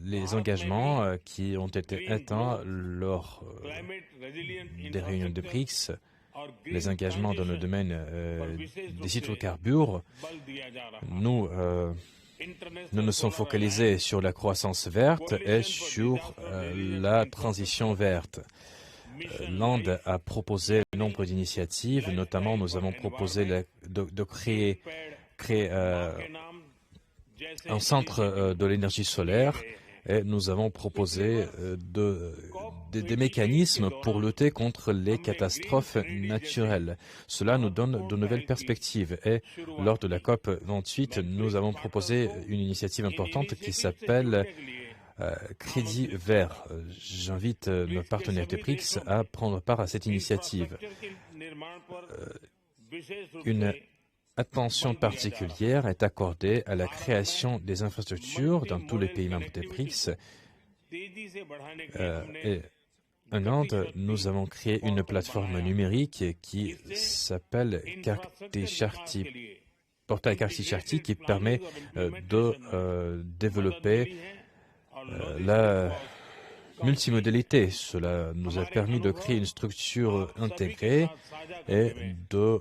les engagements qui ont été atteints lors des réunions des BRICS, les engagements dans le domaine des hydrocarbures. Nous nous sommes focalisés sur la croissance verte et sur la transition verte. L'Inde a proposé un nombre d'initiatives, notamment nous avons proposé de créer un centre de l'énergie solaire, et nous avons proposé des mécanismes pour lutter contre les catastrophes naturelles. Cela nous donne de nouvelles perspectives, et lors de la COP 28, nous avons proposé une initiative importante qui s'appelle Crédit vert. J'invite nos partenaires des BRICS à prendre part à cette initiative. Une attention particulière est accordée à la création des infrastructures dans tous les pays membres des BRICS. Et en Inde, nous avons créé une plateforme numérique qui s'appelle Portail Karti Sharti, qui permet de développer la multimodalité. Cela nous a permis de créer une structure intégrée et de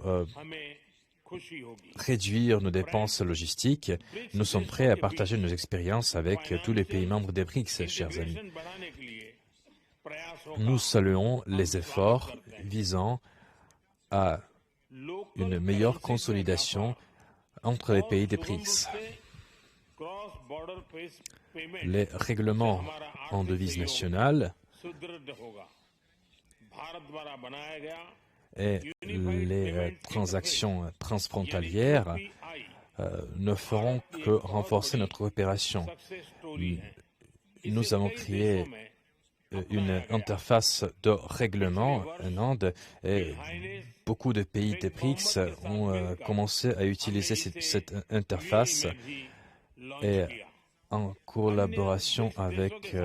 réduire nos dépenses logistiques. Nous sommes prêts à partager nos expériences avec tous les pays membres des BRICS, chers amis. Nous saluons les efforts visant à une meilleure consolidation entre les pays des BRICS. Les règlements en devise nationale et les transactions transfrontalières ne feront que renforcer notre coopération. Nous avons créé une interface de règlement en Inde, et beaucoup de pays des BRICS ont commencé à utiliser cette interface, et en collaboration avec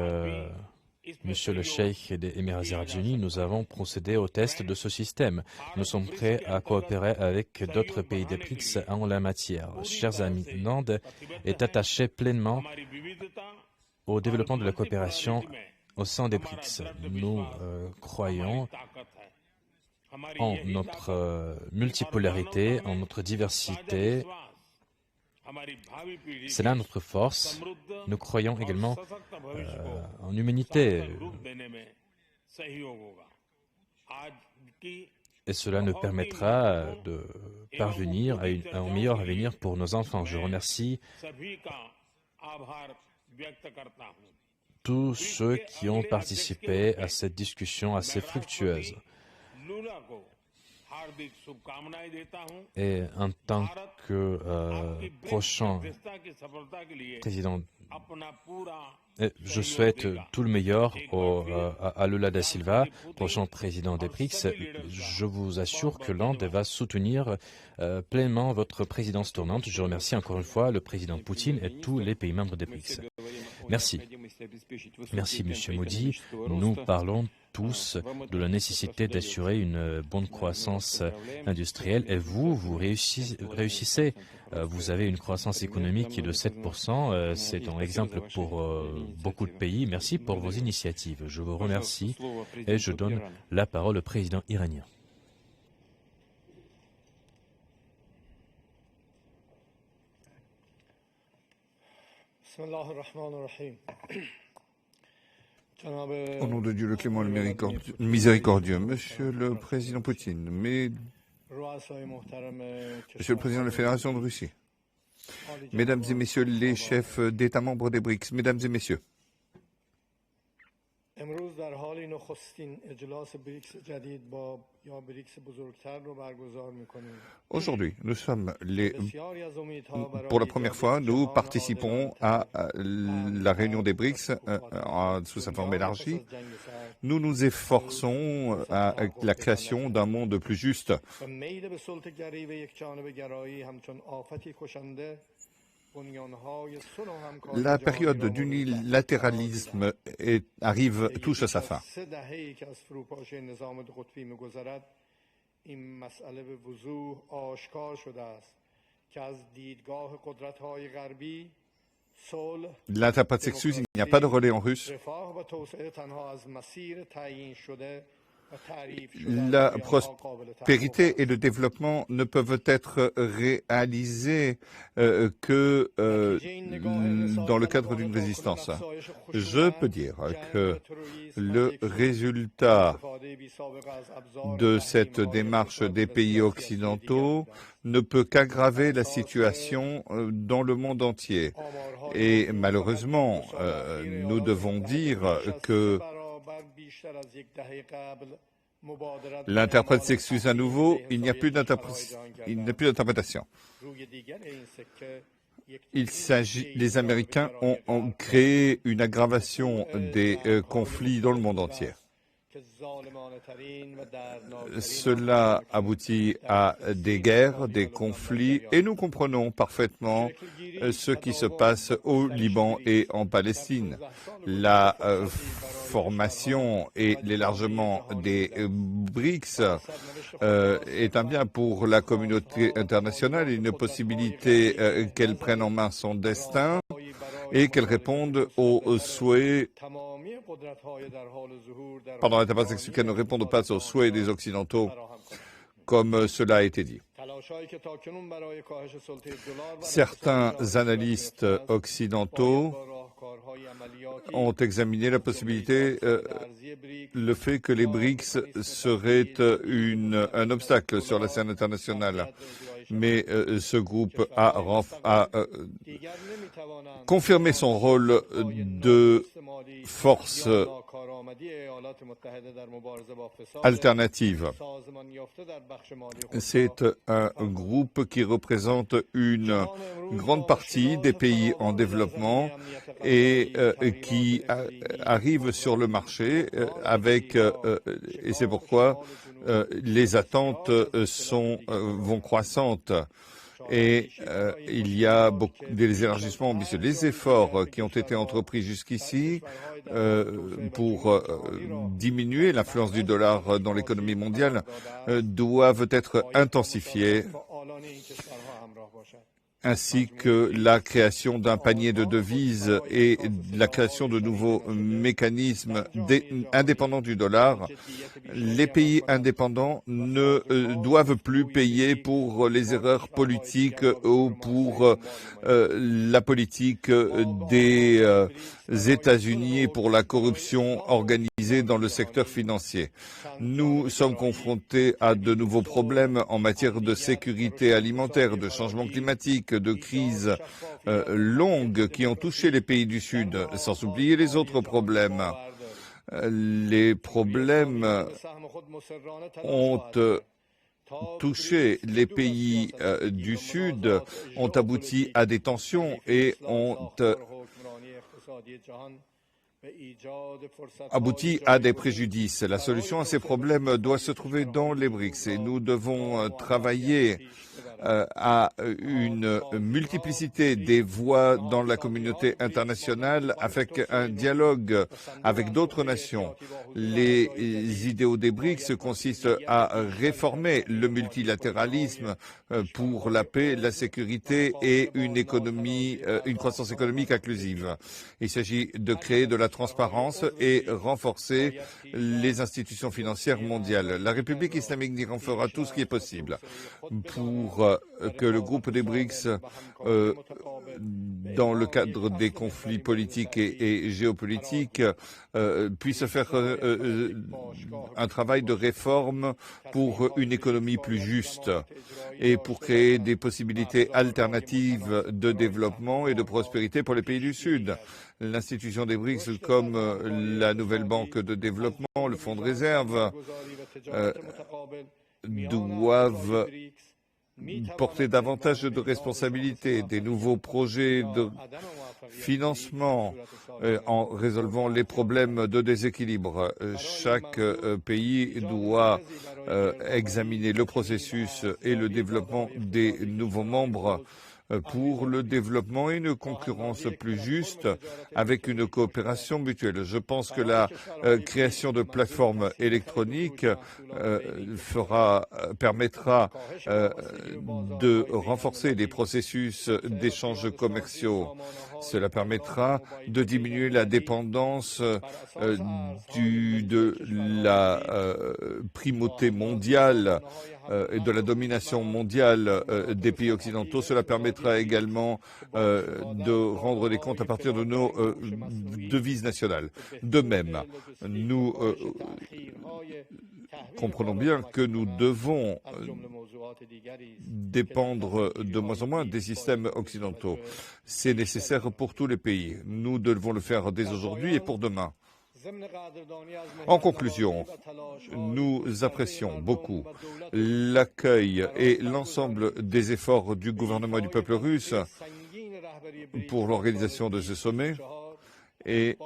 Monsieur le Cheikh des Émirats arabes unis, nous avons procédé au test de ce système. Nous sommes prêts à coopérer avec d'autres pays des BRICS en la matière. Chers amis, l'Inde est attachée pleinement au développement de la coopération au sein des BRICS. Nous croyons en notre multipolarité, en notre diversité. C'est là notre force. Nous croyons également en humanité. Et cela nous permettra de parvenir à un meilleur avenir pour nos enfants. Je remercie tous ceux qui ont participé à cette discussion assez fructueuse. Et en tant que prochain président, je souhaite tout le meilleur à Lula da Silva, prochain président des BRICS. Je vous assure que l'Inde va soutenir pleinement votre présidence tournante. Je remercie encore une fois le président Poutine et tous les pays membres des BRICS. Merci. Merci, Monsieur Modi. Nous parlons tous de la nécessité d'assurer une bonne croissance industrielle, et vous réussissez. Vous avez une croissance économique de 7%. C'est un exemple pour beaucoup de pays. Merci pour vos initiatives. Je vous remercie et je donne la parole au président iranien. Au nom de Dieu, le clément et le miséricordieux, Monsieur le Président Poutine, Monsieur le Président de la Fédération de Russie, Mesdames et Messieurs les chefs d'État membres des BRICS, Mesdames et Messieurs, Aujourd'hui, pour la première fois, nous participons à la réunion des BRICS sous sa forme élargie. Nous nous efforçons à la création d'un monde plus juste. La période d'unilatéralisme touche à sa fin. L'interprète s'excuse, il n'y a pas de relais en russe. La prospérité et le développement ne peuvent être réalisés que dans le cadre d'une résistance. Je peux dire que le résultat de cette démarche des pays occidentaux ne peut qu'aggraver la situation dans le monde entier. Et malheureusement, nous devons dire que l'interprète s'excuse à nouveau, il n'y a plus d'interprétation. Les Américains ont créé une aggravation des conflits dans le monde entier. Cela aboutit à des guerres, des conflits, et nous comprenons parfaitement ce qui se passe au Liban et en Palestine. La formation et l'élargissement des BRICS est un bien pour la communauté internationale et une possibilité qu'elle prenne en main son destin et qu'elle réponde aux souhaits. Pardon, qu'elle ne réponde pas aux souhaits des Occidentaux, comme cela a été dit. Certains analystes occidentaux ont examiné la possibilité, le fait que les BRICS seraient un obstacle sur la scène internationale. Mais ce groupe a confirmé son rôle de force alternative. C'est un groupe qui représente une grande partie des pays en développement et qui arrive sur le marché et c'est pourquoi les attentes vont croissantes. Et il y a des élargissements ambitieux. Les efforts qui ont été entrepris jusqu'ici pour diminuer l'influence du dollar dans l'économie mondiale doivent être intensifiés, ainsi que la création d'un panier de devises et la création de nouveaux mécanismes indépendants du dollar. Les pays indépendants ne doivent plus payer pour les erreurs politiques ou pour la politique des États-Unis et pour la corruption organisée dans le secteur financier. Nous sommes confrontés à de nouveaux problèmes en matière de sécurité alimentaire, de changement climatique, de crises longues qui ont touché les pays du Sud, sans oublier les autres problèmes. Les problèmes ont touché les pays du Sud, ont abouti à des tensions et ont abouti à des préjudices. La solution à ces problèmes doit se trouver dans les BRICS et nous devons travailler à une multiplicité des voix dans la communauté internationale avec un dialogue avec d'autres nations. Les idéaux des BRICS consistent à réformer le multilatéralisme pour la paix, la sécurité et une croissance économique inclusive. Il s'agit de créer de la transparence et renforcer les institutions financières mondiales. La République islamique d'Iran fera tout ce qui est possible pour que le groupe des BRICS dans le cadre des conflits politiques et géopolitiques, puisse faire un travail de réforme pour une économie plus juste et pour créer des possibilités alternatives de développement et de prospérité pour les pays du Sud. L'institution des BRICS, comme la nouvelle banque de développement, le fonds de réserve, doivent porter davantage de responsabilités, des nouveaux projets de financement en résolvant les problèmes de déséquilibre. Chaque pays doit examiner le processus et le développement des nouveaux membres pour le développement et une concurrence plus juste avec une coopération mutuelle. Je pense que la création de plateformes électroniques permettra de renforcer les processus d'échanges commerciaux. Cela permettra de diminuer la dépendance de la primauté mondiale et de la domination mondiale des pays occidentaux. Cela permettra également de rendre des comptes à partir de nos devises nationales. De même, nous comprenons bien que nous devons dépendre de moins en moins des systèmes occidentaux. C'est nécessaire pour tous les pays. Nous devons le faire dès aujourd'hui et pour demain. En conclusion, nous apprécions beaucoup l'accueil et l'ensemble des efforts du gouvernement et du peuple russe pour l'organisation de ce sommet et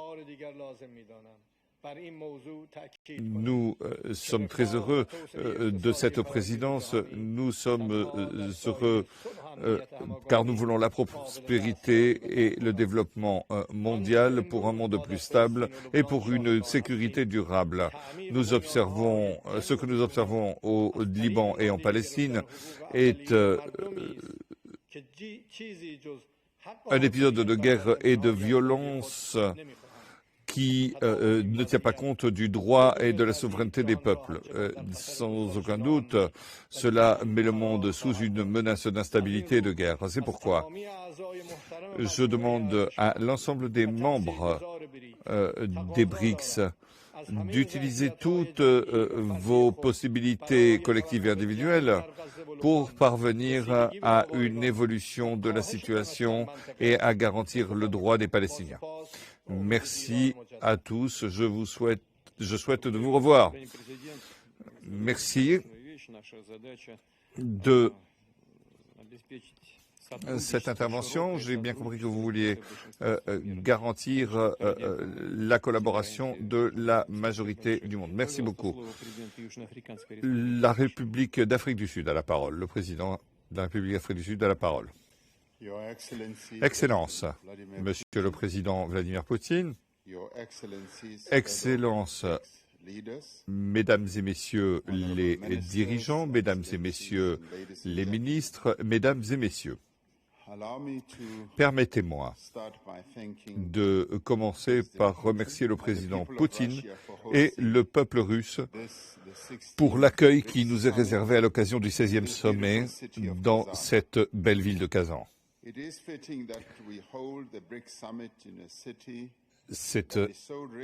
nous sommes très heureux de cette présidence. Nous sommes heureux car nous voulons la prospérité et le développement mondial pour un monde plus stable et pour une sécurité durable. Nous observons, ce que nous observons au Liban et en Palestine est un épisode de guerre et de violence qui ne tient pas compte du droit et de la souveraineté des peuples. Sans aucun doute, cela met le monde sous une menace d'instabilité et de guerre. C'est pourquoi je demande à l'ensemble des membres des BRICS d'utiliser toutes vos possibilités collectives et individuelles pour parvenir à une évolution de la situation et à garantir le droit des Palestiniens. Merci à tous. Je souhaite de vous revoir. Merci de cette intervention. J'ai bien compris que vous vouliez garantir la collaboration de la majorité du monde. Merci beaucoup. La République d'Afrique du Sud a la parole. Le président de la République d'Afrique du Sud a la parole. Excellence, Monsieur le Président Vladimir Poutine, Excellences, Mesdames et Messieurs les dirigeants, Mesdames et Messieurs les ministres, Mesdames et Messieurs, permettez-moi de commencer par remercier le président Poutine et le peuple russe pour l'accueil qui nous est réservé à l'occasion du 16e sommet dans cette belle ville de Kazan. C'est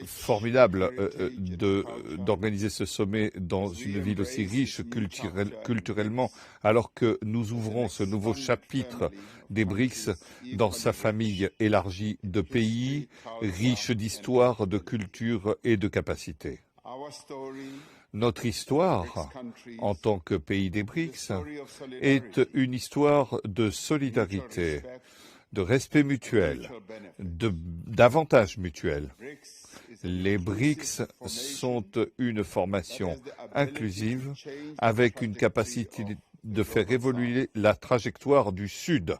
formidable d'organiser ce sommet dans une ville aussi riche culturellement, alors que nous ouvrons ce nouveau chapitre des BRICS dans sa famille élargie de pays, riche d'histoire, de culture et de capacités. Notre histoire, en tant que pays des BRICS, est une histoire de solidarité, de respect mutuel, d'avantages mutuels. Les BRICS sont une formation inclusive avec une capacité de faire évoluer la trajectoire du Sud.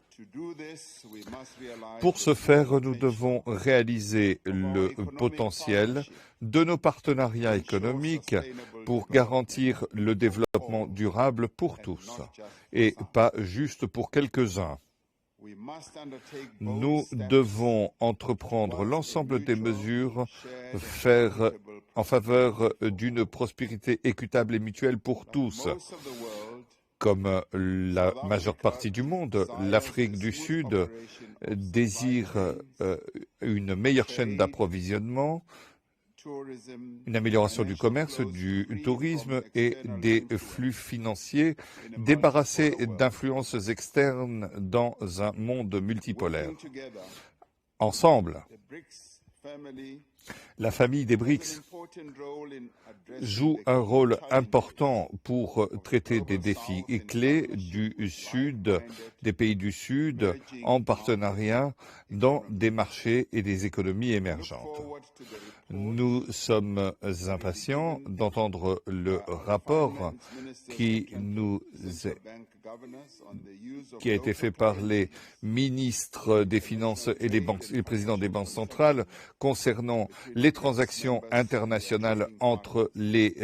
Pour ce faire, nous devons réaliser le potentiel de nos partenariats économiques pour garantir le développement durable pour tous et pas juste pour quelques-uns. Nous devons entreprendre l'ensemble des mesures en faveur d'une prospérité équitable et mutuelle pour tous. Comme la majeure partie du monde, l'Afrique du Sud désire une meilleure chaîne d'approvisionnement, une amélioration du commerce, du tourisme et des flux financiers, débarrassés d'influences externes dans un monde multipolaire. Ensemble, la famille des BRICS joue un rôle important pour traiter des défis clés du Sud, des pays du Sud, en partenariat dans des marchés et des économies émergentes. Nous sommes impatients d'entendre le rapport qui a été fait par les ministres des Finances et les présidents des banques centrales concernant les transactions internationales entre les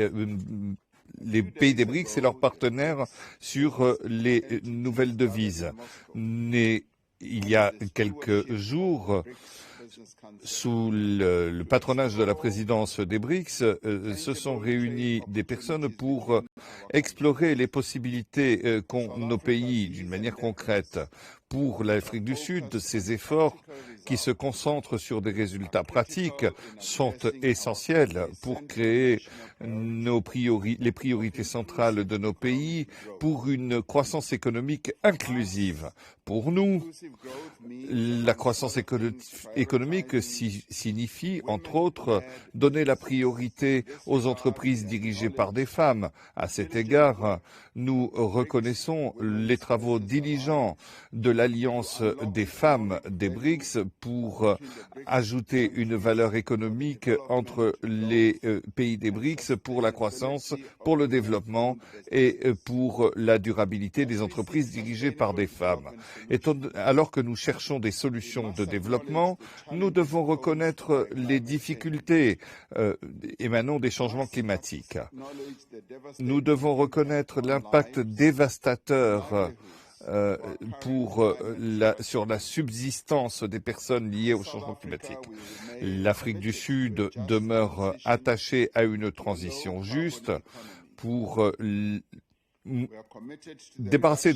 pays des BRICS et leurs partenaires sur les nouvelles devises. Mais il y a quelques jours, sous le patronage de la présidence des BRICS, se sont réunis des personnes pour explorer les possibilités qu'ont nos pays d'une manière concrète. Pour l'Afrique du Sud, ces efforts qui se concentrent sur des résultats pratiques sont essentiels pour créer les priorités centrales de nos pays pour une croissance économique inclusive. Pour nous, la croissance économique signifie, entre autres, donner la priorité aux entreprises dirigées par des femmes. À cet égard, nous reconnaissons les travaux diligents de l'Alliance des femmes des BRICS pour ajouter une valeur économique entre les pays des BRICS pour la croissance, pour le développement et pour la durabilité des entreprises dirigées par des femmes. Alors que nous cherchons des solutions de développement, nous devons reconnaître les difficultés émanant des changements climatiques. Nous devons reconnaître l'impact dévastateur sur la subsistance des personnes liées au changement climatique. L'Afrique du Sud demeure attachée à une transition juste pour débarrasser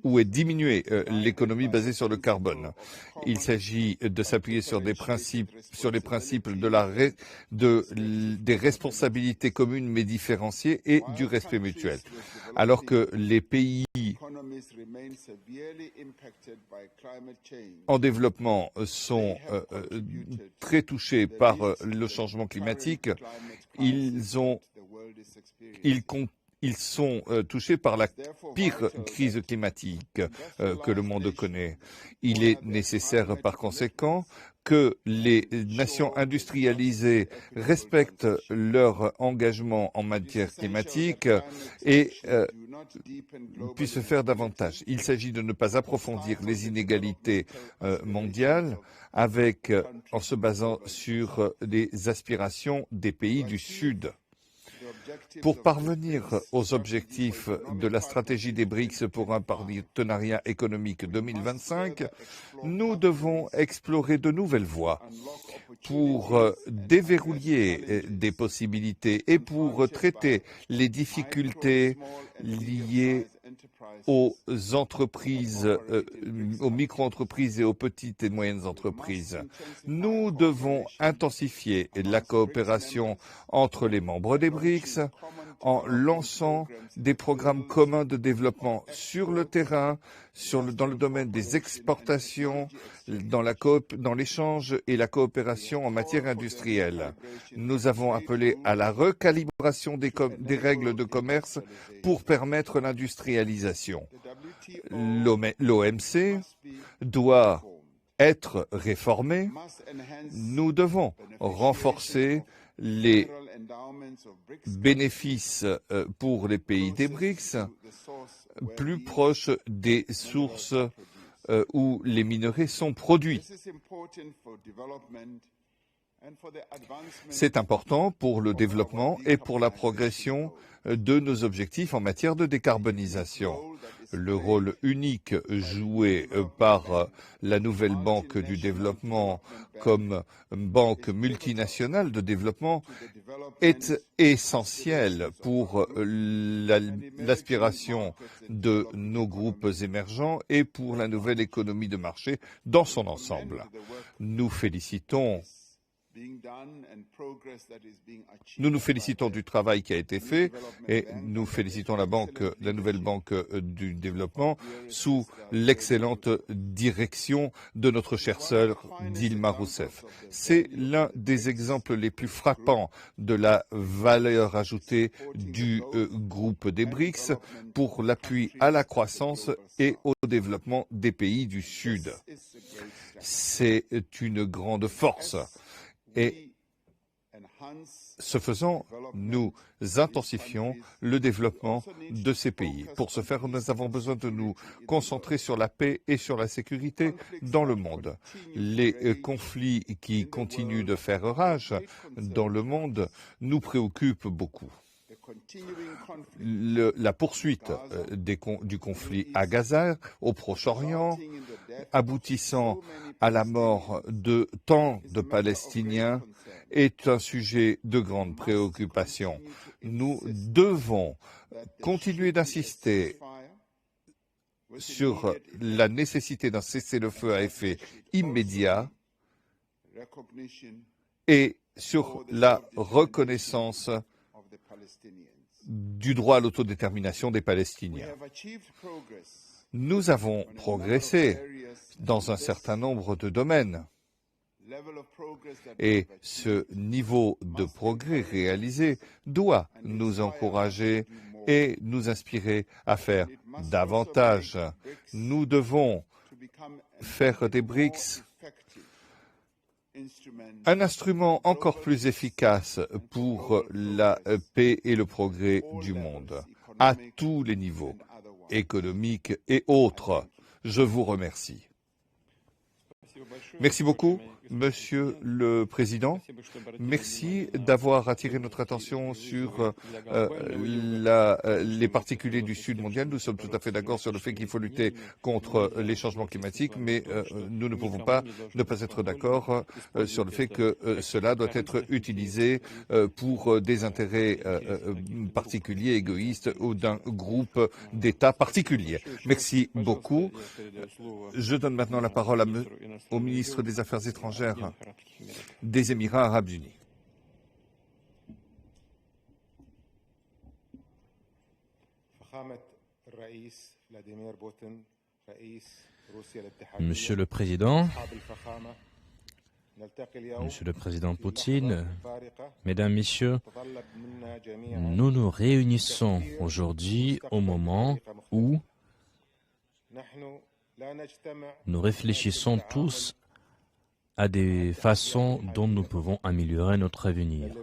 ou diminuer l'économie basée sur le carbone. Il s'agit de s'appuyer sur les principes des responsabilités communes mais différenciées et du respect mutuel. Alors que les pays en développement sont très touchés par le changement climatique, ils sont touchés par la pire crise climatique que le monde connaît. Il est nécessaire, par conséquent, que les nations industrialisées respectent leur engagement en matière climatique et puissent faire davantage. Il s'agit de ne pas approfondir les inégalités mondiales en se basant sur les aspirations des pays du Sud. Pour parvenir aux objectifs de la stratégie des BRICS pour un partenariat économique 2025, nous devons explorer de nouvelles voies pour déverrouiller des possibilités et pour traiter les difficultés liées aux entreprises, aux micro-entreprises et aux petites et moyennes entreprises. Nous devons intensifier la coopération entre les membres des BRICS en lançant des programmes communs de développement sur le terrain, dans le domaine des exportations, dans l'échange et la coopération en matière industrielle. Nous avons appelé à la recalibration des règles de commerce pour permettre l'industrialisation. L'OMC doit être réformé. Nous devons renforcer les bénéfices pour les pays des BRICS plus proches des sources où les minerais sont produits. C'est important pour le développement et pour la progression de nos objectifs en matière de décarbonisation. Le rôle unique joué par la nouvelle banque du développement comme banque multinationale de développement est essentiel pour l'aspiration de nos groupes émergents et pour la nouvelle économie de marché dans son ensemble. Nous nous félicitons du travail qui a été fait et nous félicitons la nouvelle banque du développement sous l'excellente direction de notre chère sœur Dilma Rousseff. C'est l'un des exemples les plus frappants de la valeur ajoutée du groupe des BRICS pour l'appui à la croissance et au développement des pays du Sud. C'est une grande force. Et ce faisant, nous intensifions le développement de ces pays. Pour ce faire, nous avons besoin de nous concentrer sur la paix et sur la sécurité dans le monde. Les conflits qui continuent de faire rage dans le monde nous préoccupent beaucoup. La poursuite du conflit à Gaza, au Proche-Orient, aboutissant à la mort de tant de Palestiniens, est un sujet de grande préoccupation. Nous devons continuer d'insister sur la nécessité d'un cessez-le-feu à effet immédiat et sur la reconnaissance du droit à l'autodétermination des Palestiniens. Nous avons progressé dans un certain nombre de domaines et ce niveau de progrès réalisé doit nous encourager et nous inspirer à faire davantage. Nous devons faire des BRICS un instrument encore plus efficace pour la paix et le progrès du monde, à tous les niveaux, économiques et autres. Je vous remercie. Merci beaucoup, Monsieur le Président. Merci d'avoir attiré notre attention sur les particuliers du Sud mondial. Nous sommes tout à fait d'accord sur le fait qu'il faut lutter contre les changements climatiques, mais nous ne pouvons pas ne pas être d'accord sur le fait que cela doit être utilisé pour des intérêts particuliers, égoïstes ou d'un groupe d'États particuliers. Merci beaucoup. Je donne maintenant la parole au ministre des Affaires étrangères des Émirats arabes unis. Monsieur le Président, Monsieur le Président Poutine, Mesdames, Messieurs, nous nous réunissons aujourd'hui au moment où nous réfléchissons tous à des façons dont nous pouvons améliorer notre avenir.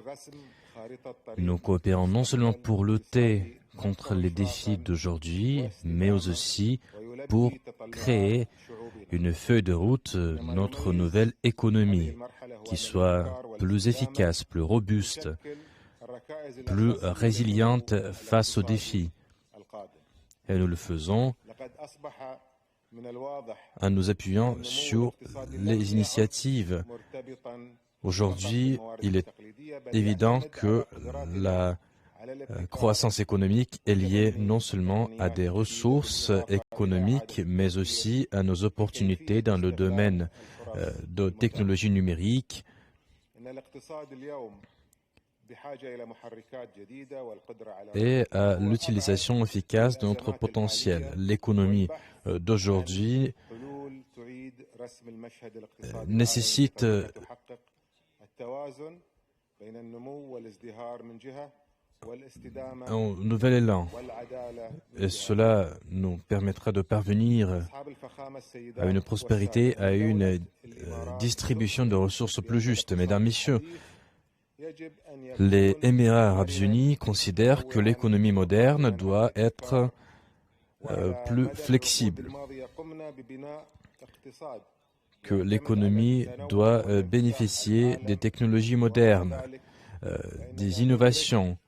Nous coopérons non seulement pour lutter contre les défis d'aujourd'hui, mais aussi pour créer une feuille de route de notre nouvelle économie qui soit plus efficace, plus robuste, plus résiliente face aux défis. Et nous le faisons en nous appuyant sur les initiatives. Aujourd'hui, il est évident que la croissance économique est liée non seulement à des ressources économiques, mais aussi à nos opportunités dans le domaine de technologie numérique. Et à l'utilisation efficace de notre potentiel. L'économie d'aujourd'hui nécessite un nouvel élan et cela nous permettra de parvenir à une prospérité, à une distribution de ressources plus juste. Mesdames, Messieurs, les Émirats arabes unis considèrent que l'économie moderne doit être plus flexible. que l'économie doit bénéficier des technologies modernes, des innovations.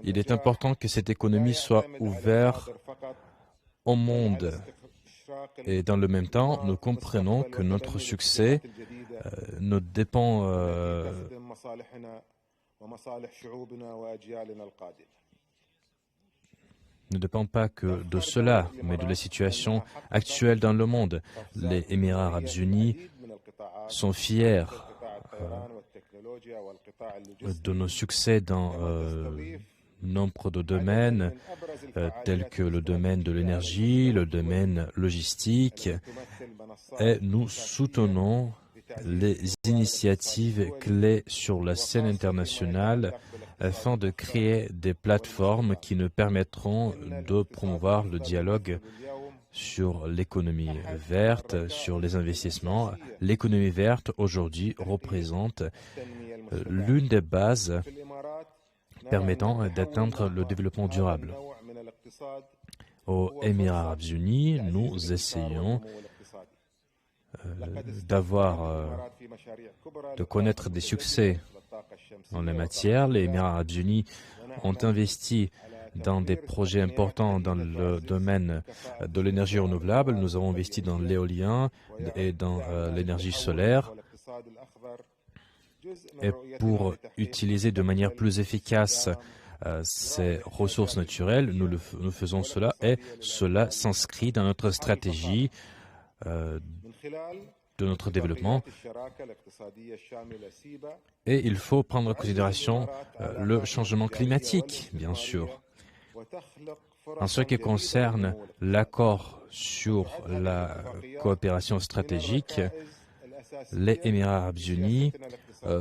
Il est important que cette économie soit ouverte au monde. Et dans le même temps, nous comprenons que notre succès ne dépend pas que de cela, mais de la situation actuelle dans le monde. Les Émirats arabes unis sont fiers de nos succès dans nombre de domaines, tels que le domaine de l'énergie, le domaine logistique, et nous soutenons les initiatives clés sur la scène internationale afin de créer des plateformes qui nous permettront de promouvoir le dialogue sur l'économie verte, sur les investissements. L'économie verte, aujourd'hui, représente l'une des bases permettant d'atteindre le développement durable. Aux Émirats arabes unis, nous essayons de connaître des succès en la matière. Les Émirats arabes unis ont investi dans des projets importants dans le domaine de l'énergie renouvelable. Nous avons investi dans l'éolien et dans l'énergie solaire. Et pour utiliser de manière plus efficace ces ressources naturelles, nous faisons cela et cela s'inscrit dans notre stratégie de notre développement. Et il faut prendre en considération le changement climatique, bien sûr. En ce qui concerne l'accord sur la coopération stratégique, les Émirats arabes unis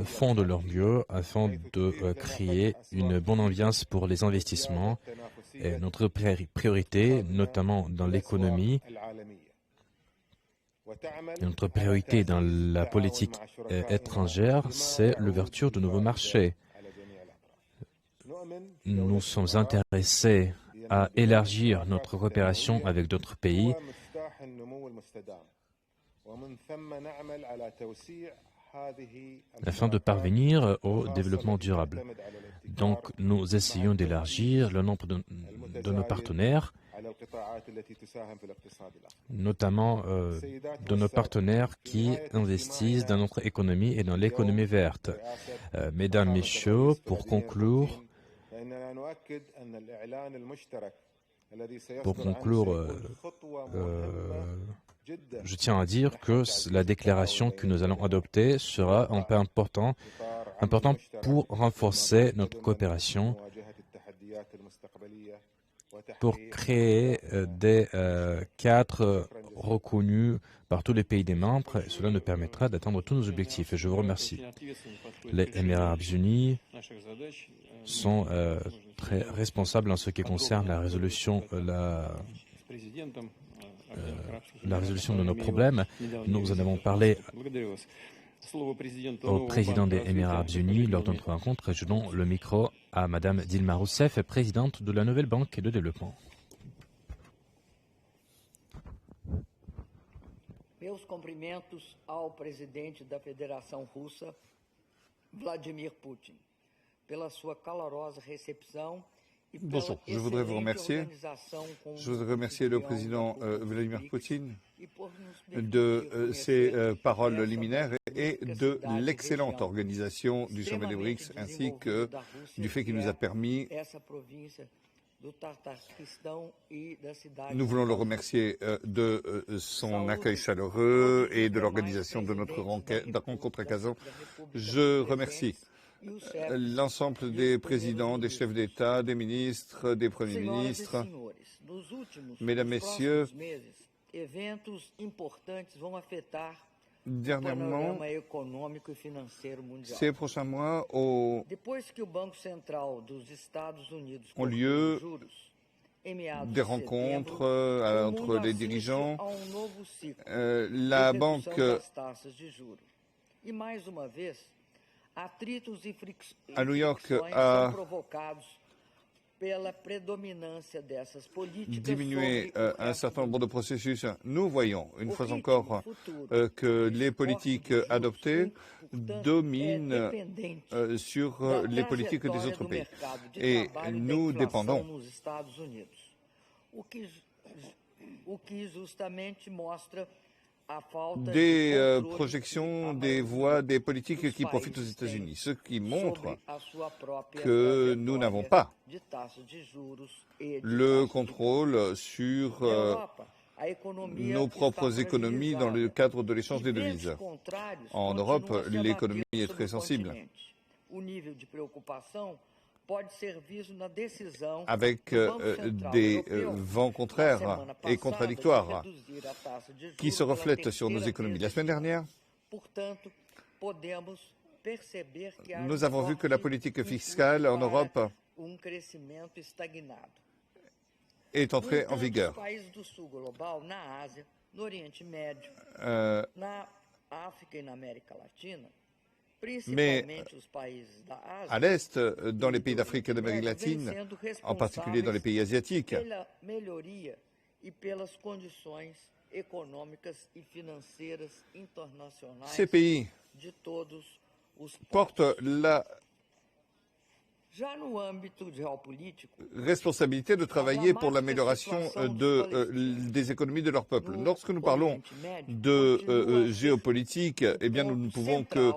font de leur mieux afin de créer une bonne ambiance pour les investissements. Et notre priorité, notamment dans l'économie, notre priorité dans la politique étrangère, c'est l'ouverture de nouveaux marchés. Nous sommes intéressés à élargir notre coopération avec d'autres pays afin de parvenir au développement durable. Donc, nous essayons d'élargir le nombre de nos partenaires, notamment de nos partenaires qui investissent dans notre économie et dans l'économie verte. Mesdames, Messieurs, pour conclure, je tiens à dire que la déclaration que nous allons adopter sera un pas important pour renforcer notre coopération, pour créer des cadres reconnus par tous les pays des membres. Et cela nous permettra d'atteindre tous nos objectifs. Et je vous remercie. Les Émirats arabes unis sont très responsables en ce qui concerne la résolution de nos problèmes. Nous en avons parlé au président des Émirats arabes unis lors de notre rencontre. Et je donne le micro à Madame Dilma Rousseff, présidente de la Nouvelle Banque de développement. Meus cumprimentos ao presidente da Federação Russa, Vladimir Putin, pela sua calorosa recepção. Bonjour, je voudrais vous remercier. Je voudrais remercier le président Vladimir Poutine de ses paroles liminaires et de l'excellente organisation du sommet des BRICS, ainsi que du fait qu'il nous a permis. Nous voulons le remercier de son accueil chaleureux et de l'organisation de notre rencontre à Kazan. Je remercie l'ensemble des présidents, des chefs d'État, des ministres, des premiers ministres. Mesdames, Messieurs, dernièrement, ces prochains mois ont lieu des rencontres entre les dirigeants. La banque à New York a diminuer un certain nombre de processus. Nous voyons, une fois encore, que les politiques adoptées dominent sur les politiques des autres pays. Et nous dépendons des projections, des voies, des politiques qui profitent aux États-Unis, ce qui montre que nous n'avons pas le contrôle sur nos propres économies dans le cadre de l'échange des devises. En Europe, l'économie est très sensible, avec des vents contraires et contradictoires qui se reflètent sur nos économies. La semaine dernière, nous avons vu que la politique fiscale en Europe est entrée en vigueur. Mais à l'Est, dans les pays d'Afrique et d'Amérique latine, en particulier dans les pays asiatiques, ces pays portent la responsabilité de travailler pour l'amélioration des économies de leur peuple. Lorsque nous parlons de géopolitique, eh bien, nous ne pouvons que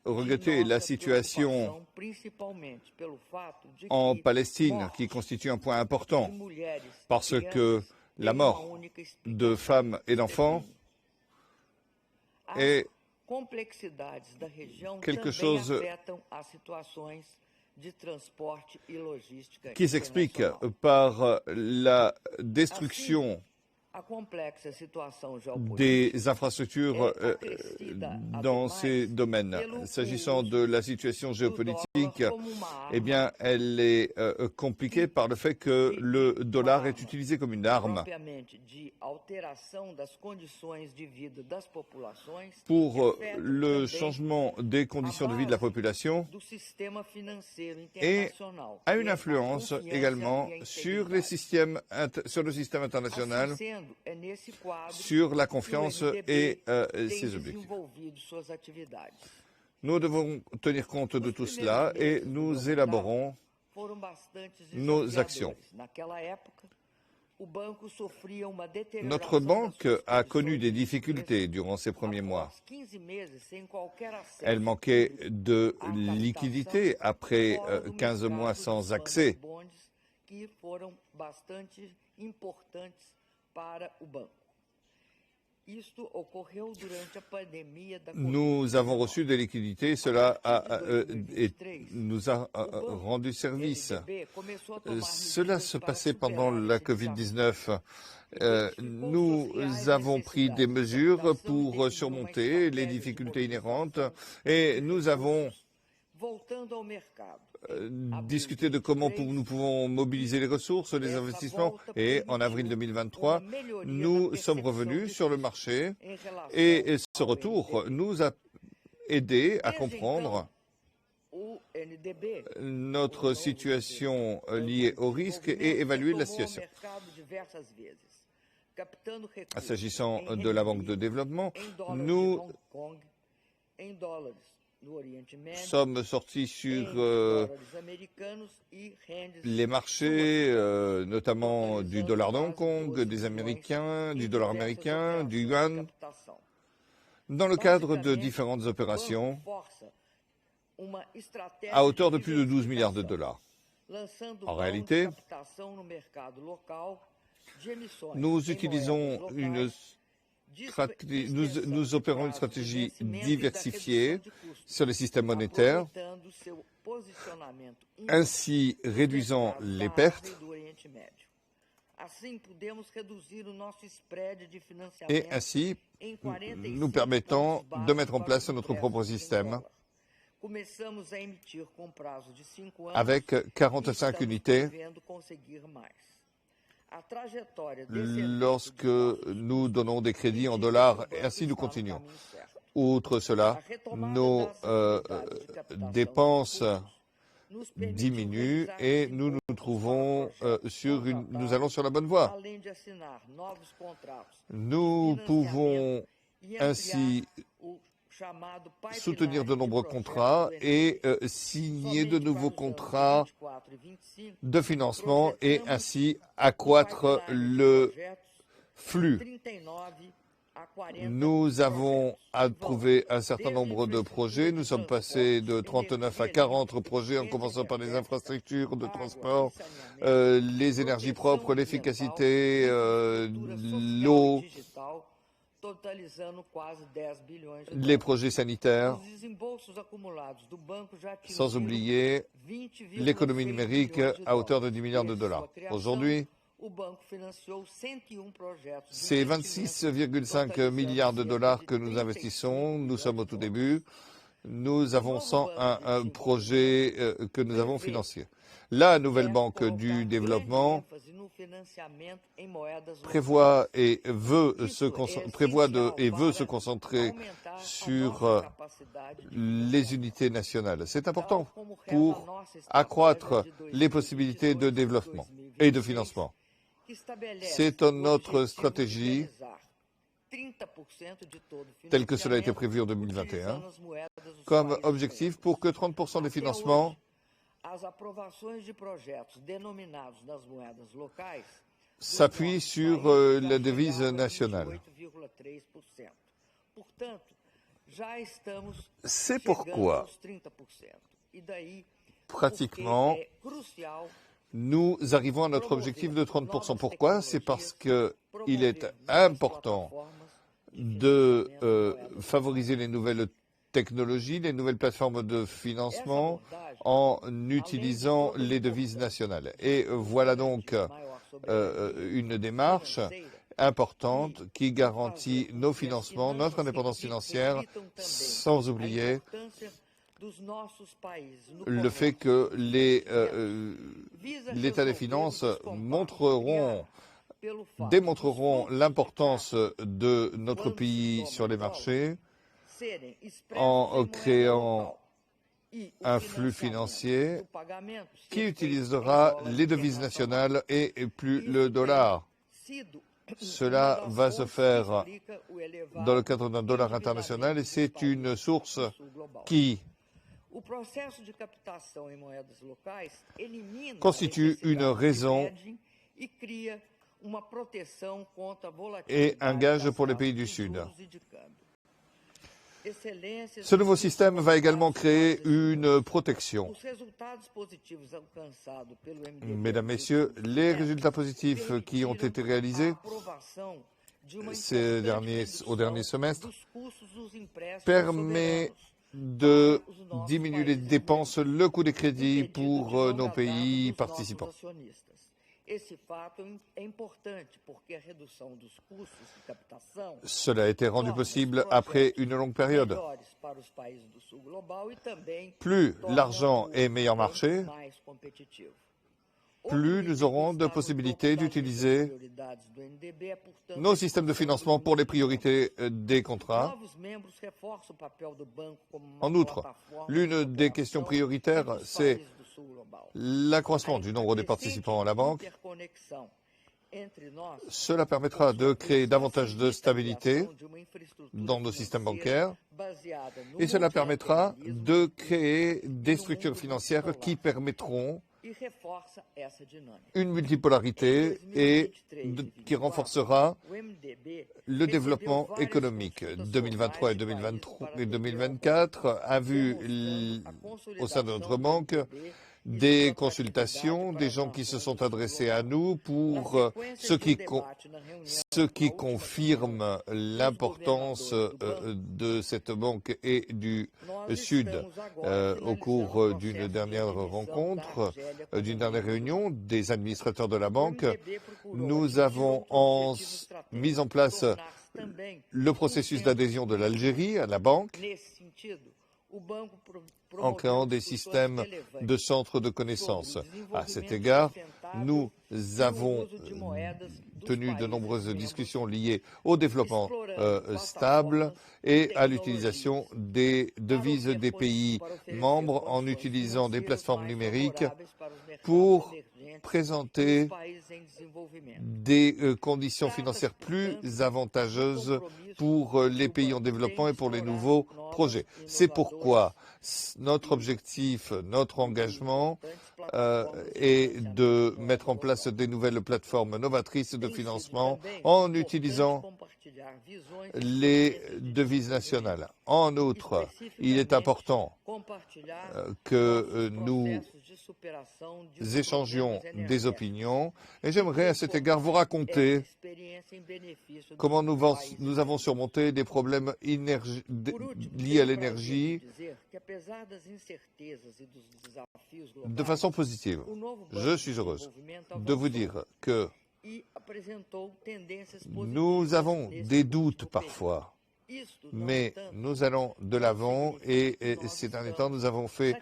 regretter la situation en Palestine, qui constitue un point important, parce que la mort de femmes et d'enfants est quelque chose qui s'explique par la destruction des infrastructures dans ces domaines. S'agissant de la situation géopolitique, eh bien, elle est compliquée par le fait que le dollar est utilisé comme une arme pour le changement des conditions de vie de la population et a une influence également sur le système international, sur la confiance et ses objectifs. Nous devons tenir compte de tout cela et nous élaborons nos actions. Notre banque a connu des difficultés durant ces premiers mois. Elle manquait de liquidité après 15 mois sans accès. Nous avons reçu des liquidités, cela nous a rendu service. Cela se passait pendant la Covid-19. Nous avons pris des mesures pour surmonter les difficultés inhérentes et nous avons discuter de comment nous pouvons mobiliser les ressources, les investissements. Et en avril 2023, nous sommes revenus sur le marché et ce retour nous a aidé à comprendre notre situation liée au risque et évaluer la situation. S'agissant de la Banque de développement, nous sommes sortis sur les marchés, notamment du dollar de Hong Kong, des Américains, du dollar américain, du yuan, dans le cadre de différentes opérations à hauteur de plus de 12 milliards de dollars. En réalité, nous utilisons nous opérons une stratégie diversifiée sur le système monétaire, ainsi réduisant les pertes et ainsi nous permettant de mettre en place notre propre système avec 45 unités. Lorsque nous donnons des crédits en dollars, et ainsi nous continuons. Outre cela, nos dépenses diminue et nous nous trouvons nous allons sur la bonne voie. Nous pouvons ainsi soutenir de nombreux contrats et signer de nouveaux contrats de financement et ainsi accroître le flux. Nous avons approuvé un certain nombre de projets. Nous sommes passés de 39 à 40 projets, en commençant par les infrastructures de transport, les énergies propres, l'efficacité, l'eau, les projets sanitaires, sans oublier l'économie numérique à hauteur de 10 milliards de dollars. Aujourd'hui, c'est 26,5 milliards de dollars que nous investissons. Nous sommes au tout début. Nous avons 101 projets que nous avons financés. La nouvelle banque du développement prévoit et veut se concentrer sur les unités nationales. C'est important pour accroître les possibilités de développement et de financement. C'est notre stratégie telle que cela a été prévu en 2021 comme objectif pour que 30% des financements s'appuient sur la devise nationale. C'est pourquoi, pratiquement, nous arrivons à notre objectif de 30%. Pourquoi? C'est parce qu'il est important de favoriser les nouvelles technologies, les nouvelles plateformes de financement en utilisant les devises nationales. Et voilà donc une démarche importante qui garantit nos financements, notre indépendance financière, sans oublier le fait que l'état des finances démontreront l'importance de notre pays sur les marchés en créant un flux financier qui utilisera les devises nationales et plus le dollar. Cela va se faire dans le cadre d'un dollar international et c'est une source qui constitue une raison et un gage pour les pays du Sud. Ce nouveau système va également créer une protection. Mesdames, Messieurs, les résultats positifs qui ont été réalisés au dernier semestre permettent de diminuer les dépenses, le coût des crédits pour nos pays participants. Cela a été rendu possible après une longue période. Plus l'argent est meilleur marché, plus nous aurons de possibilités d'utiliser nos systèmes de financement pour les priorités des contrats. En outre, l'une des questions prioritaires, c'est l'accroissement du nombre des participants à la banque. Cela permettra de créer davantage de stabilité dans nos systèmes bancaires et cela permettra de créer des structures financières qui permettront une multipolarité et qui renforcera le développement économique. 2023 et 2024 a vu au sein de notre banque des consultations, des gens qui se sont adressés à nous pour ce qui confirme l'importance de cette banque et du Sud. Au cours d'une dernière rencontre, d'une dernière réunion des administrateurs de la banque, nous avons mis en place le processus d'adhésion de l'Algérie à la banque. en créant des systèmes de centres de connaissances. À cet égard, nous avons tenu de nombreuses discussions liées au développement stable et à l'utilisation des devises des pays membres en utilisant des plateformes numériques pour présenter des conditions financières plus avantageuses pour les pays en développement et pour les nouveaux projets. C'est pourquoi notre objectif, notre engagement est de mettre en place des nouvelles plateformes novatrices de financement en utilisant les devises nationales. En outre, il est important que nous échangions des opinions et j'aimerais à cet égard vous raconter comment nous avons surmonté des problèmes liés à l'énergie de façon positive. Je suis heureuse de vous dire que nous avons des doutes parfois, mais nous allons de l'avant et ces derniers temps, nous avons fait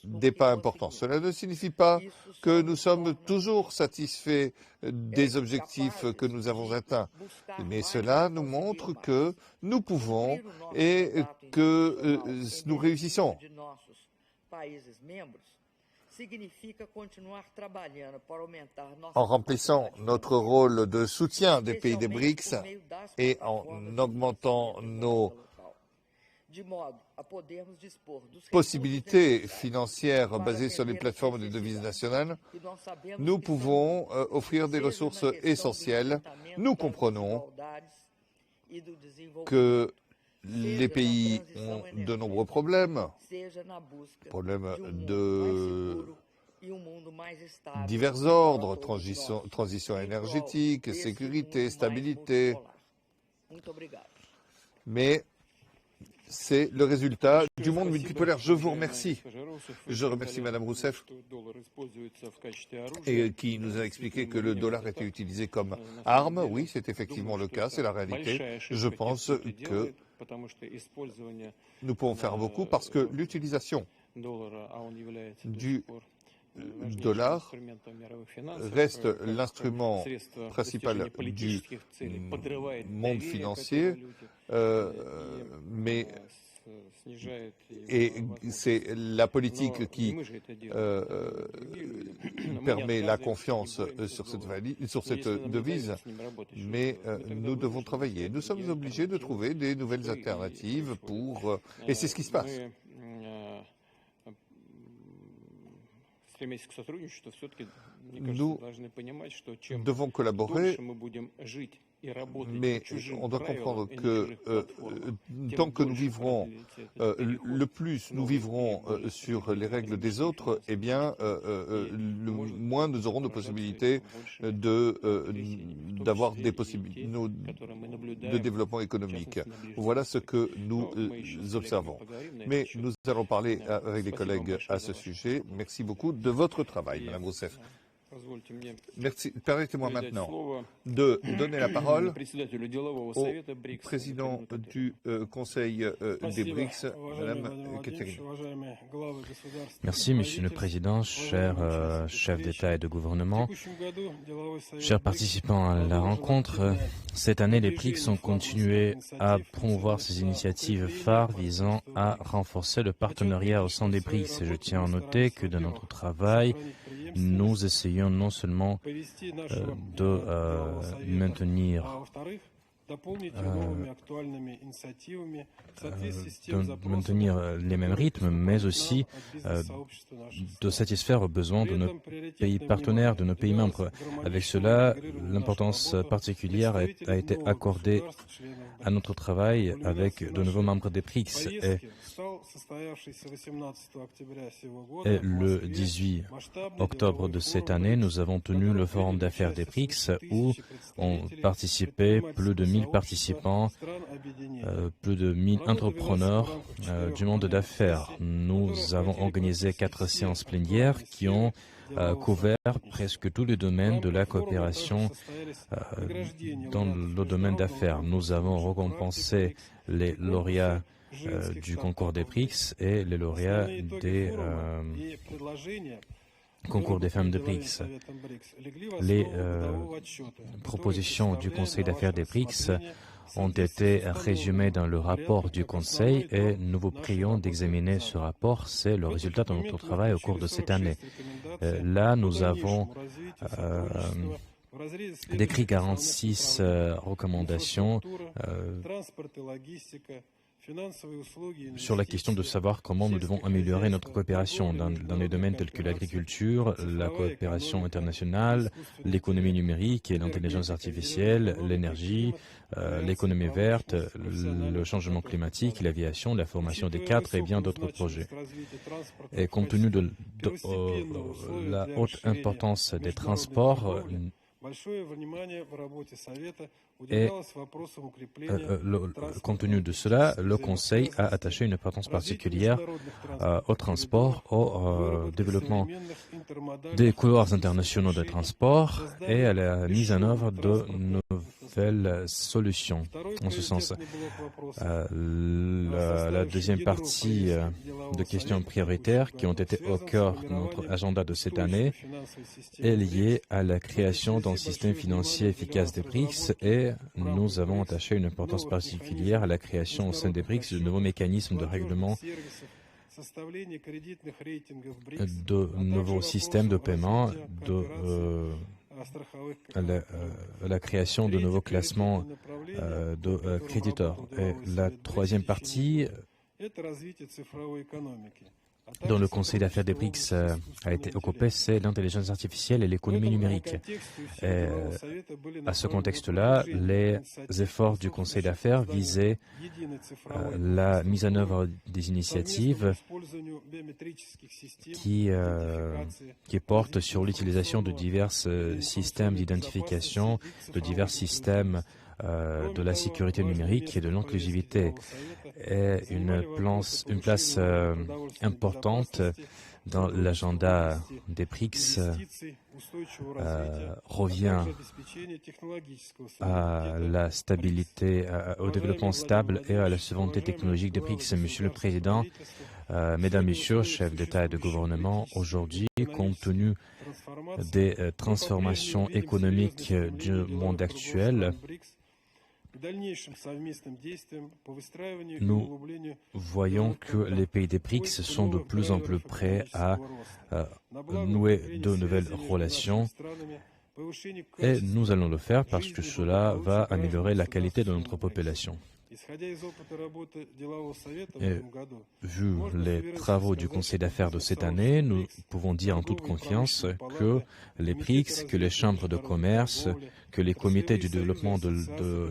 des pas importants. Cela ne signifie pas que nous sommes toujours satisfaits des objectifs que nous avons atteints, mais cela nous montre que nous pouvons et que nous réussissons. En remplissant notre rôle de soutien des pays des BRICS et en augmentant nos possibilités financières basées sur les plateformes de devises nationales, nous pouvons offrir des ressources essentielles. Nous comprenons que les pays ont de nombreux problèmes de divers ordres, transition énergétique, sécurité, stabilité, mais c'est le résultat du monde multipolaire. Je vous remercie. Je remercie Madame Rousseff qui nous a expliqué que le dollar était utilisé comme arme. Oui, c'est effectivement le cas, c'est la réalité. Je pense que nous pouvons faire beaucoup parce que l'utilisation du dollar reste l'instrument principal du monde financier, mais c'est la politique qui permet la confiance sur cette devise, mais nous devons travailler. Nous sommes obligés de trouver des nouvelles alternatives et c'est ce qui se passe. Nous devons collaborer, mais on doit comprendre que tant que nous vivrons, le plus nous vivrons sur les règles des autres, eh bien, le moins nous aurons de possibilités d'avoir des possibilités de développement économique. Voilà ce que nous observons. Mais nous allons parler avec les collègues à ce sujet. Merci beaucoup de votre travail, Madame Rousseff. Merci. Permettez-moi maintenant de donner la parole au président du Conseil des BRICS, Madame Catherine. Merci, Monsieur le Président, chers chefs d'État et de gouvernement, chers participants à la rencontre. Cette année, les BRICS ont continué à promouvoir ces initiatives phares visant à renforcer le partenariat au sein des BRICS. Et je tiens à noter que dans notre travail, nous essayons non seulement de maintenir les mêmes rythmes, mais aussi de satisfaire aux besoins de nos pays partenaires, de nos pays membres. Avec cela, l'importance particulière a été accordée à notre travail avec de nouveaux membres des BRICS. Et le 18 octobre de cette année, nous avons tenu le Forum d'affaires des BRICS où ont participé plus de 1000 participants, plus de 1000 entrepreneurs du monde d'affaires. Nous avons organisé 4 séances plénières qui ont couvert presque tous les domaines de la coopération dans le domaine d'affaires. Nous avons récompensé les lauréats du concours des BRICS et les lauréats des concours des femmes de BRICS. Les propositions du Conseil d'affaires des BRICS ont été résumées dans le rapport du Conseil et nous vous prions d'examiner ce rapport. C'est le résultat de notre travail au cours de cette année. Là, nous avons décrit 46 recommandations sur la question de savoir comment nous devons améliorer notre coopération dans les domaines tels que l'agriculture, la coopération internationale, l'économie numérique et l'intelligence artificielle, l'énergie, l'économie verte, le changement climatique, l'aviation, la formation des cadres et bien d'autres projets. Et compte tenu de la haute importance des transports, et compte tenu de cela, le Conseil a attaché une importance particulière au transport, au développement des couloirs internationaux de transport et à la mise en œuvre de nouvelles solutions. En ce sens, la deuxième partie de questions prioritaires qui ont été au cœur de notre agenda de cette année est liée à la création d'un système financier efficace des BRICS et nous avons attaché une importance particulière à la création au sein des BRICS de nouveaux mécanismes de règlement, de nouveaux systèmes de paiement, à la création de nouveaux classements de créditeurs. Et la troisième partie dont le Conseil d'affaires des BRICS a été occupé, c'est l'intelligence artificielle et l'économie numérique. Et à ce contexte-là, les efforts du Conseil d'affaires visaient la mise en œuvre des initiatives qui portent sur l'utilisation de divers systèmes d'identification, de divers systèmes de la sécurité numérique et de l'inclusivité est une place importante dans l'agenda des BRICS revient à la stabilité, au développement stable et à la souveraineté technologique des BRICS. Monsieur le Président, Mesdames, Messieurs, chefs d'État et de gouvernement, aujourd'hui, compte tenu des transformations économiques du monde actuel, nous voyons que les pays des BRICS sont de plus en plus prêts à nouer de nouvelles relations et nous allons le faire parce que cela va améliorer la qualité de notre population. Et vu les travaux du Conseil d'affaires de cette année, nous pouvons dire en toute confiance que les BRICS, que les chambres de commerce, que les comités du développement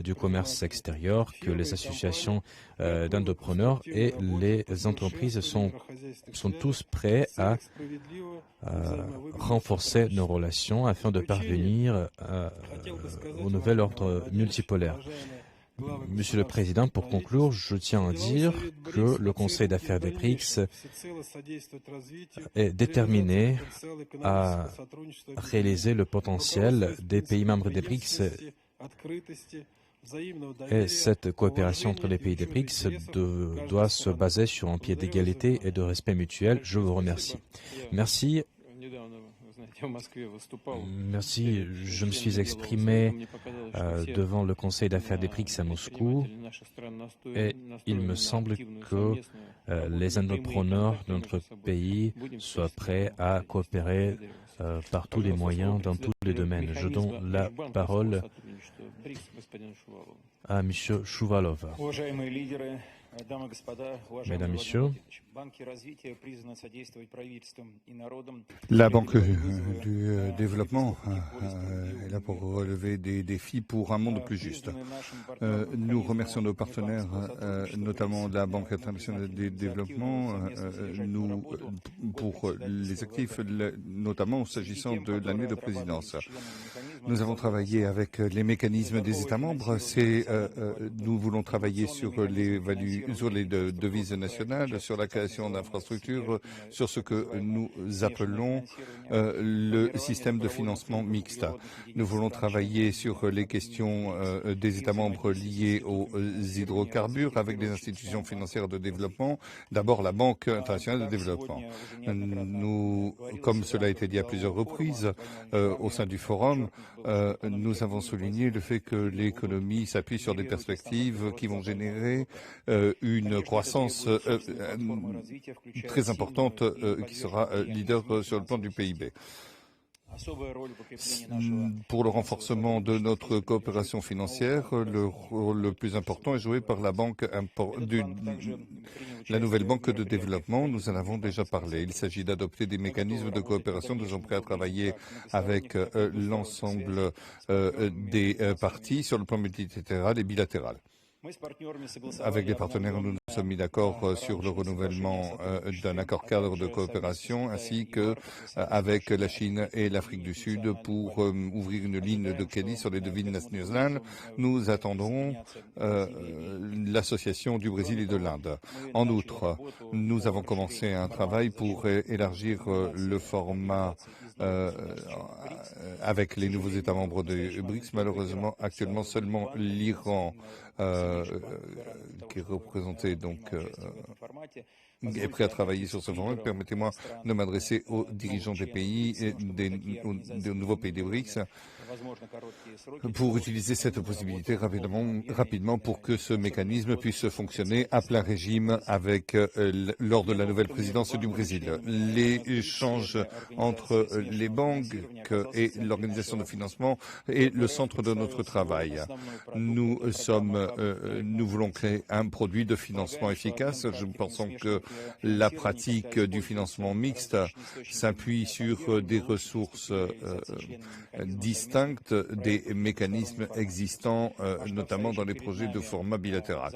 du commerce extérieur, que les associations d'entrepreneurs et les entreprises sont tous prêts à renforcer nos relations afin de parvenir au nouvel ordre multipolaire. Monsieur le Président, pour conclure, je tiens à dire que le Conseil d'affaires des BRICS est déterminé à réaliser le potentiel des pays membres des BRICS et cette coopération entre les pays des BRICS doit se baser sur un pied d'égalité et de respect mutuel. Je vous remercie. Merci. Merci. Je me suis exprimé devant le Conseil d'affaires des BRICS à Moscou et il me semble que les entrepreneurs de notre pays soient prêts à coopérer par tous les moyens, dans tous les domaines. Je donne la parole à M. Chouvalov. Mesdames, Messieurs, la Banque du développement est là pour relever des défis pour un monde plus juste. Nous remercions nos partenaires, notamment la Banque internationale du développement, pour les actifs, notamment s'agissant de l'année de présidence. Nous avons travaillé avec les mécanismes des États membres. Nous voulons travailler sur l'évaluation devises nationales, sur la création d'infrastructures, sur ce que nous appelons le système de financement mixte. Nous voulons travailler sur les questions des États membres liées aux hydrocarbures avec des institutions financières de développement. D'abord, la Banque internationale de développement. Nous, comme cela a été dit à plusieurs reprises au sein du forum, nous avons souligné le fait que l'économie s'appuie sur des perspectives qui vont générer une croissance très importante qui sera leader sur le plan du PIB. Pour le renforcement de notre coopération financière, le rôle le plus important est joué par la nouvelle banque de développement. Nous en avons déjà parlé. Il s'agit d'adopter des mécanismes de coopération. Nous sommes prêts à travailler avec l'ensemble des parties sur le plan multilatéral et bilatéral. Avec les partenaires, nous nous sommes mis d'accord sur le renouvellement d'un accord cadre de coopération ainsi que avec la Chine et l'Afrique du Sud pour ouvrir une ligne de crédit sur les devises nationales. Nous attendons l'association du Brésil et de l'Inde. En outre, nous avons commencé un travail pour élargir le format avec les nouveaux États membres de BRICS. Malheureusement, actuellement, seulement l'Iran qui est représenté donc est prêt à travailler sur ce format. Permettez-moi de m'adresser aux dirigeants des pays, des nouveaux pays des BRICS, pour utiliser cette possibilité rapidement pour que ce mécanisme puisse fonctionner à plein régime lors de la nouvelle présidence du Brésil. L'échange entre les banques et l'organisation de financement est le centre de notre travail. Nous voulons créer un produit de financement efficace. Je pense que la pratique du financement mixte s'appuie sur des ressources distinctes des mécanismes existants, notamment dans les projets de format bilatéral.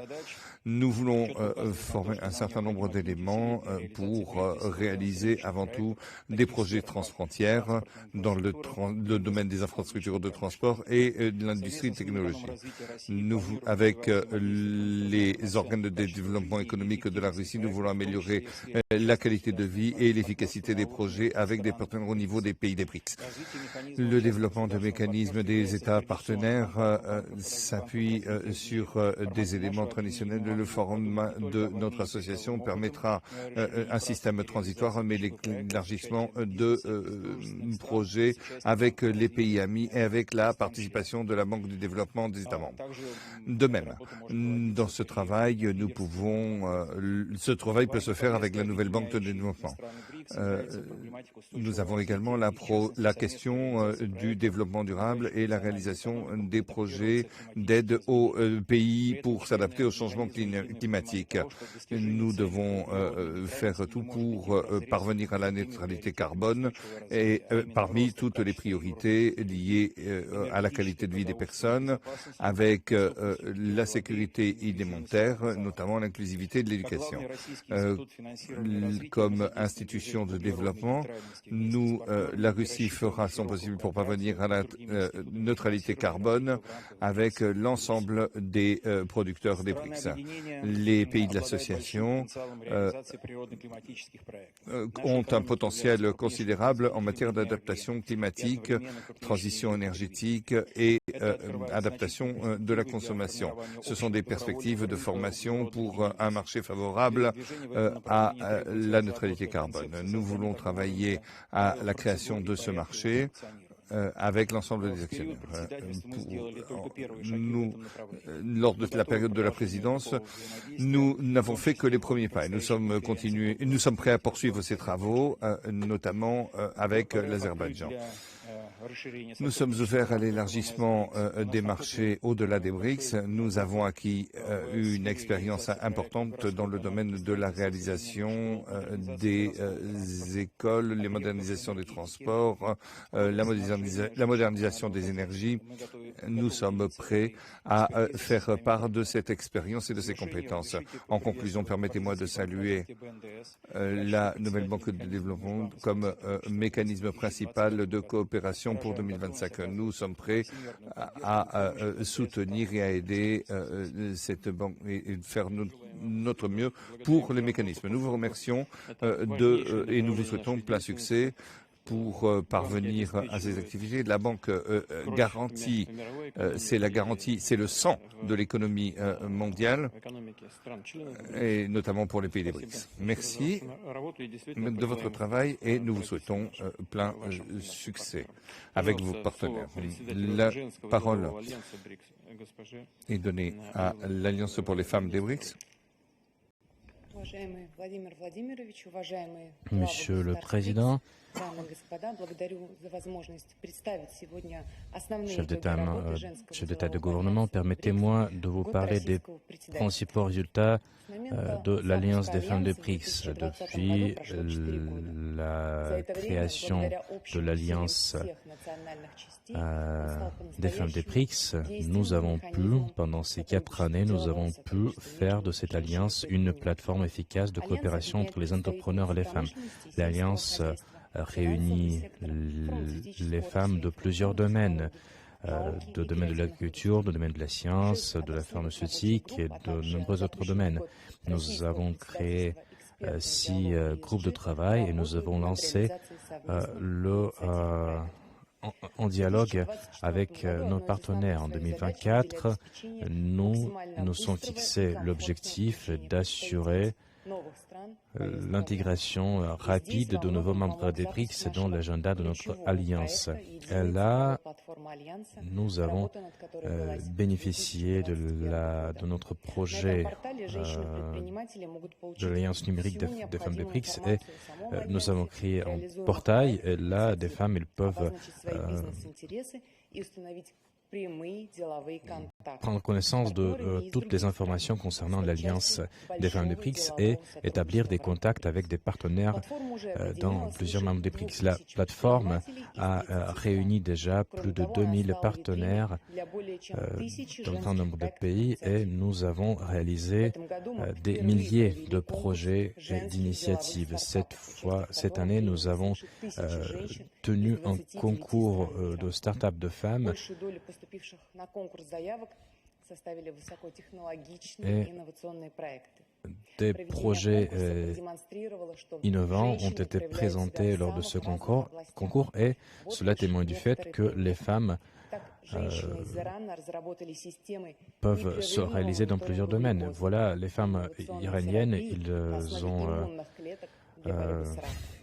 Nous voulons former un certain nombre d'éléments pour réaliser avant tout des projets transfrontières dans le domaine des infrastructures de transport et de l'industrie de technologie. Avec les organes de développement économique de la Russie, nous voulons améliorer la qualité de vie et l'efficacité des projets avec des partenaires au niveau des pays des BRICS. Le développement de mécanismes des États partenaires s'appuie sur des éléments traditionnels. Le forum de notre association permettra un système transitoire, mais l'élargissement de projets avec les pays amis et avec la participation de la Banque du développement des États membres. De même, dans ce travail, ce travail peut se faire avec la nouvelle Banque de développement. Nous avons également la question du développement durable et la réalisation des projets d'aide aux pays pour s'adapter au changement climatique. Nous devons faire tout pour parvenir à la neutralité carbone et parmi toutes les priorités liées à la qualité de vie des personnes, avec la sécurité alimentaire, notamment l'inclusivité de l'éducation. Comme institution de développement, la Russie fera son possible pour parvenir à la neutralité carbone avec l'ensemble des producteurs des BRICS. Les pays de l'association ont un potentiel considérable en matière d'adaptation climatique, transition énergétique et adaptation de la consommation. Ce sont des perspectives de formation pour un marché favorable à la neutralité carbone. Nous voulons travailler à la création de ce marché avec l'ensemble des actionnaires. Lors de la période de la présidence, nous n'avons fait que les premiers pas. Nous sommes prêts à poursuivre ces travaux, notamment avec l'Azerbaïdjan. Nous sommes ouverts à l'élargissement des marchés au-delà des BRICS. Nous avons acquis une expérience importante dans le domaine de la réalisation des écoles, les modernisations des transports, la modernisation des énergies. Nous sommes prêts à faire part de cette expérience et de ces compétences. En conclusion, permettez-moi de saluer la nouvelle Banque de développement comme mécanisme principal de coopération pour 2025. Nous sommes prêts à soutenir et à aider cette banque et faire notre mieux pour les mécanismes. Nous vous remercions et nous vous souhaitons plein succès pour parvenir à ces activités. La banque garantit, c'est la garantie, c'est le sang de l'économie mondiale, et notamment pour les pays des BRICS. Merci de votre travail et nous vous souhaitons plein succès avec vos partenaires. La parole est donnée à l'Alliance pour les femmes des BRICS. Monsieur le Président, chef d'État de gouvernement, permettez-moi de vous parler des principaux résultats de l'Alliance des femmes des BRICS. Depuis la création de l'Alliance des femmes des BRICS, nous avons pu, pendant ces 4 années, nous avons pu faire de cette alliance une plateforme efficace de coopération entre les entrepreneurs et les femmes. L'alliance réunit les femmes de plusieurs domaines, de domaine de l'agriculture, de domaine de la science, de la pharmaceutique et de nombreux autres domaines. Nous avons créé 6 groupes de travail et nous avons lancé en dialogue avec nos partenaires. En 2024, nous nous sommes fixés l'objectif d'assurer l'intégration rapide de nouveaux membres des BRICS dans l'agenda de notre alliance. Et là, nous avons bénéficié de notre projet de l'alliance numérique des femmes des BRICS et nous avons créé un portail et là, des femmes, elles peuvent prendre connaissance de toutes les informations concernant l'Alliance des femmes des BRICS et établir des contacts avec des partenaires dans plusieurs membres des BRICS. La plateforme a réuni déjà plus de 2000 partenaires dans un grand nombre de pays et nous avons réalisé des milliers de projets et d'initiatives. Cette année, nous avons tenu un concours de start-up de femmes et des projets innovants ont été présentés lors de ce concours et cela témoigne du fait que les femmes peuvent se réaliser dans plusieurs domaines. Voilà, les femmes iraniennes, ils ont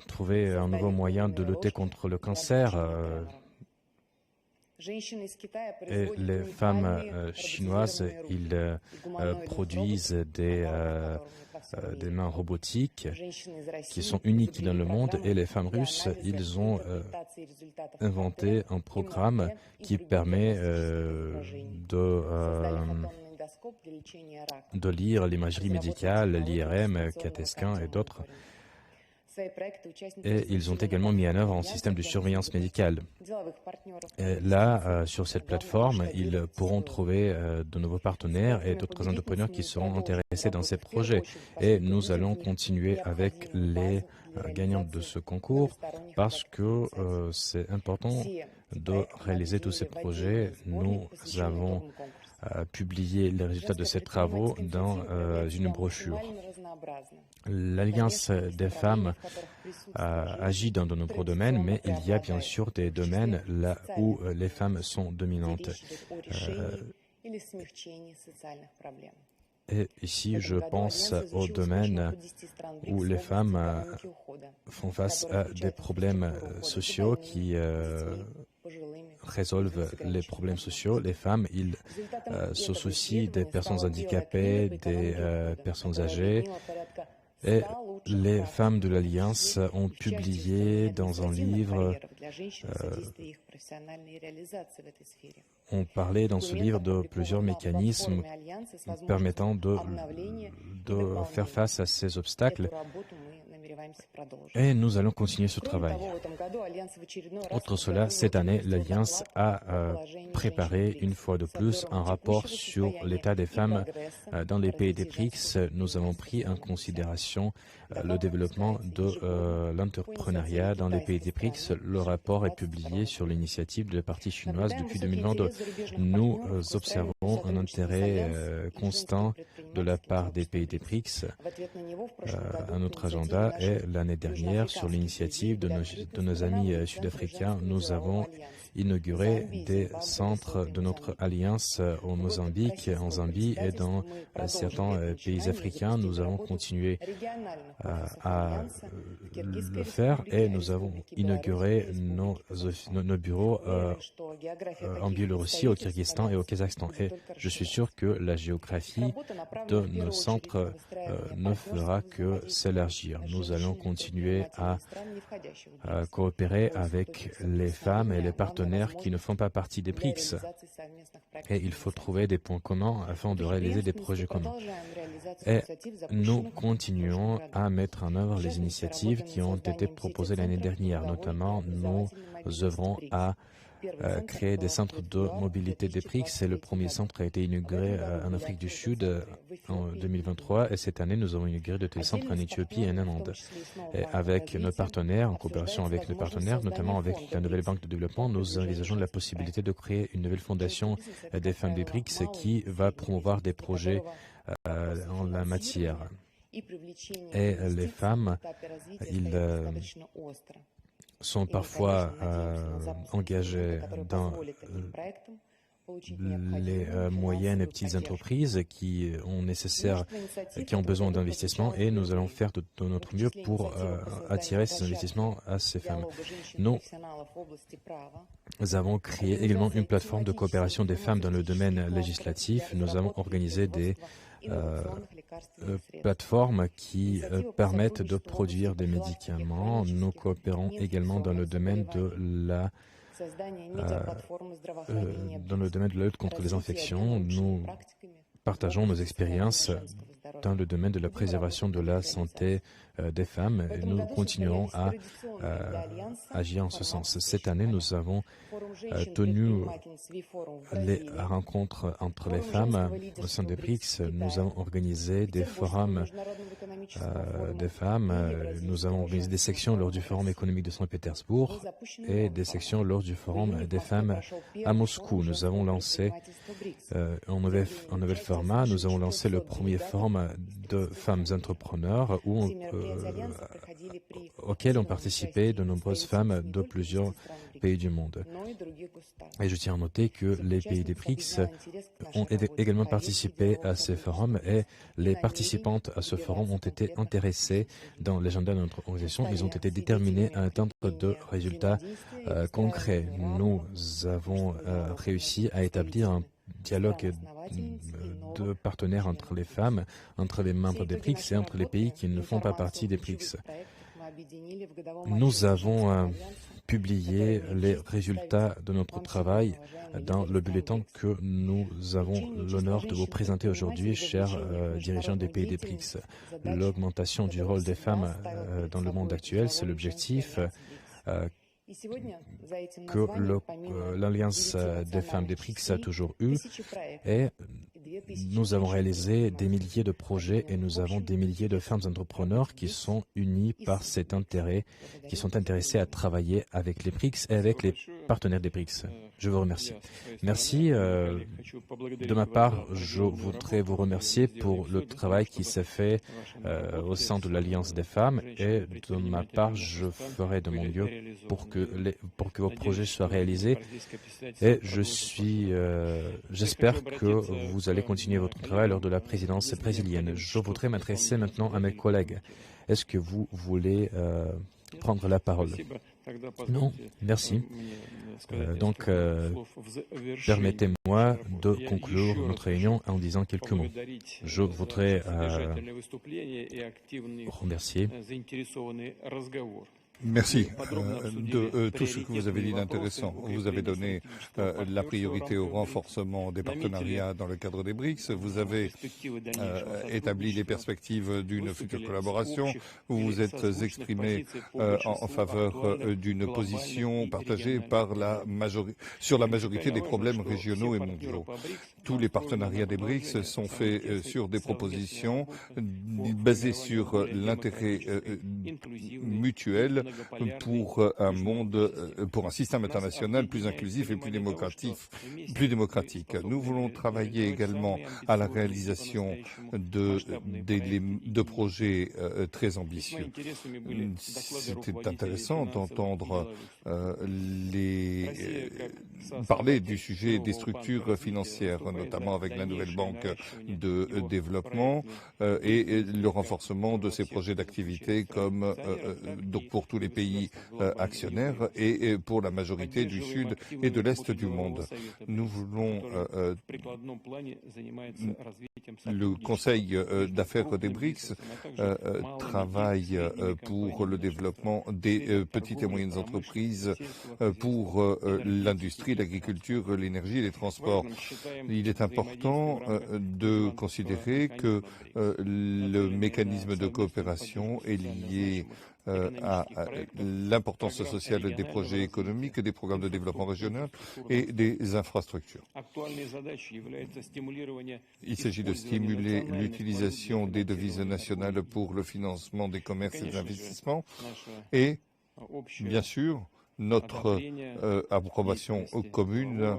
trouvé un nouveau moyen de lutter contre le cancer. Et les femmes chinoises, ils produisent des mains robotiques qui sont uniques dans le monde et les femmes russes, ils ont inventé un programme qui permet de lire l'imagerie médicale, l'IRM, CAT scan et d'autres. Et ils ont également mis en œuvre un système de surveillance médicale. Et là, sur cette plateforme, ils pourront trouver de nouveaux partenaires et d'autres entrepreneurs qui seront intéressés dans ces projets. Et nous allons continuer avec les gagnantes de ce concours parce que c'est important de réaliser tous ces projets. Nous avons publié les résultats de ces travaux dans une brochure. L'Alliance des femmes agit dans de nombreux domaines, mais il y a bien sûr des domaines là où les femmes sont dominantes. Et ici, je pense aux domaines où les femmes font face à des problèmes sociaux qui résolvent les problèmes sociaux. Les femmes, ils se soucient des personnes handicapées, des personnes âgées. Et les femmes de l'Alliance ont publié dans un livre, on parlait dans ce livre de plusieurs mécanismes permettant de faire face à ces obstacles. Et nous allons continuer ce travail. Outre cela, cette année, l'Alliance a préparé une fois de plus un rapport sur l'état des femmes dans les pays des BRICS. Nous avons pris en considération le développement de l'entrepreneuriat dans les pays des BRICS. Le rapport est publié sur l'initiative de la partie chinoise depuis 2022. Nous observons un intérêt constant de la part des pays des BRICS à notre agenda et l'année dernière, sur l'initiative de nos amis sud-africains, nous avons inauguré des centres de notre alliance au Mozambique, en Zambie et dans certains pays africains. Nous avons continué à le faire et nous avons inauguré nos bureaux en Biélorussie, au Kyrgyzstan et au Kazakhstan. Et je suis sûr que la géographie de nos centres ne fera que s'élargir. Nous allons continuer à coopérer avec les femmes et les partenaires qui ne font pas partie des BRICS. Et il faut trouver des points communs afin de réaliser des projets communs. Et nous continuons à mettre en œuvre les initiatives qui ont été proposées l'année dernière. Notamment, nous œuvrons à créer des centres de mobilité des BRICS. Et le premier centre a été inauguré en Afrique du Sud en 2023 et cette année nous avons inauguré de tels centres en Éthiopie et en Inde. Et avec nos partenaires, en coopération avec nos partenaires, notamment avec la nouvelle banque de développement, nous envisageons la possibilité de créer une nouvelle fondation des femmes des BRICS qui va promouvoir des projets en la matière. Et les femmes, sont parfois engagés dans les moyennes et petites entreprises qui ont besoin d'investissement et nous allons faire de notre mieux pour attirer ces investissements à ces femmes. Nous avons créé également une plateforme de coopération des femmes dans le domaine législatif. Nous avons organisé des plateformes qui permettent de produire des médicaments. Nous coopérons également dans le domaine de la lutte contre les infections. Nous partageons nos expériences dans le domaine de la préservation de la santé des femmes et nous continuerons à agir en ce sens. Cette année, nous avons tenu les rencontres entre les femmes au sein des BRICS. Nous avons organisé des forums des femmes. Nous avons organisé des sections lors du Forum économique de Saint-Pétersbourg et des sections lors du Forum des femmes à Moscou. Nous avons lancé en nouvel format, nous avons lancé le premier forum de femmes entrepreneurs auquel ont participé de nombreuses femmes de plusieurs pays du monde. Et je tiens à noter que les pays des BRICS ont également participé à ces forums et les participantes à ce forum ont été intéressées dans l'agenda de notre organisation. Ils ont été déterminés à atteindre de résultats concrets. Nous avons réussi à établir un dialogue de partenaires entre les femmes, entre les membres des BRICS et entre les pays qui ne font pas partie des BRICS. Nous avons publié les résultats de notre travail dans le bulletin que nous avons l'honneur de vous présenter aujourd'hui, chers dirigeants des pays des BRICS. L'augmentation du rôle des femmes dans le monde actuel, c'est l'objectif que l'Alliance des femmes des BRICS a toujours eu et nous avons réalisé des milliers de projets et nous avons des milliers de femmes entrepreneurs qui sont unies par cet intérêt, qui sont intéressées à travailler avec les BRICS et avec les partenaires des BRICS. Je vous remercie. Merci. De ma part, je voudrais vous remercier pour le travail qui s'est fait au sein de l'Alliance des femmes et de ma part, je ferai de mon mieux pour que vos projets soient réalisés et j'espère que vous allez continuer votre travail lors de la présidence brésilienne. Je voudrais m'adresser maintenant à mes collègues. Est-ce que vous voulez prendre la parole? Non, merci. Donc, permettez-moi de conclure notre réunion en disant quelques mots. Je voudrais remercier Merci de tout ce que vous avez dit d'intéressant. Vous avez donné la priorité au renforcement des partenariats dans le cadre des BRICS. Vous avez établi les perspectives d'une future collaboration. Vous vous êtes exprimé en faveur d'une position partagée par sur la majorité des problèmes régionaux et mondiaux. Tous les partenariats des BRICS sont faits sur des propositions basées sur l'intérêt mutuel pour un système international plus inclusif et plus démocratique. Nous voulons travailler également à la réalisation de projets très ambitieux. C'était intéressant d'entendre parler du sujet des structures financières, notamment avec la nouvelle banque de développement et le renforcement de ces projets d'activité comme donc pour tous les pays actionnaires et pour la majorité du sud et de l'est du monde. Nous voulons le Conseil d'affaires des BRICS travaille pour le développement des petites et moyennes entreprises, pour l'industrie, l'agriculture, l'énergie et les transports. Il est important de considérer que le mécanisme de coopération est lié à l'importance sociale des projets économiques, des programmes de développement régional et des infrastructures. Il s'agit de stimuler l'utilisation des devises nationales pour le financement des commerces et des investissements et, bien sûr, notre approbation commune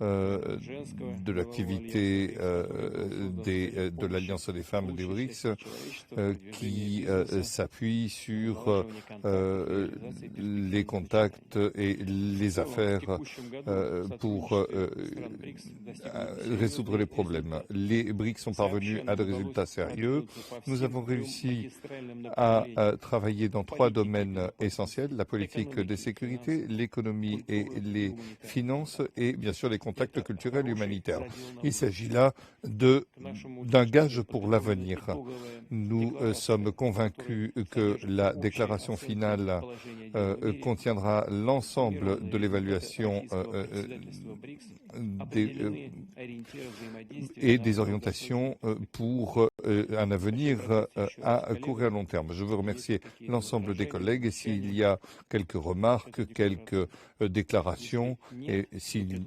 de l'activité de l'Alliance des femmes des BRICS qui s'appuie sur les contacts et les affaires pour résoudre les problèmes. Les BRICS sont parvenus à des résultats sérieux. Nous avons réussi à travailler dans 3 domaines essentiels, la politique de sécurité, l'économie et les finances et bien sûr les contacts culturels et humanitaires. Il s'agit là d'un gage pour l'avenir. Nous sommes convaincus que la déclaration finale contiendra l'ensemble de l'évaluation et des orientations pour un avenir à court et à long terme. Je veux remercier l'ensemble des collègues et s'il y a quelques remarques, quelques déclarations, et s'il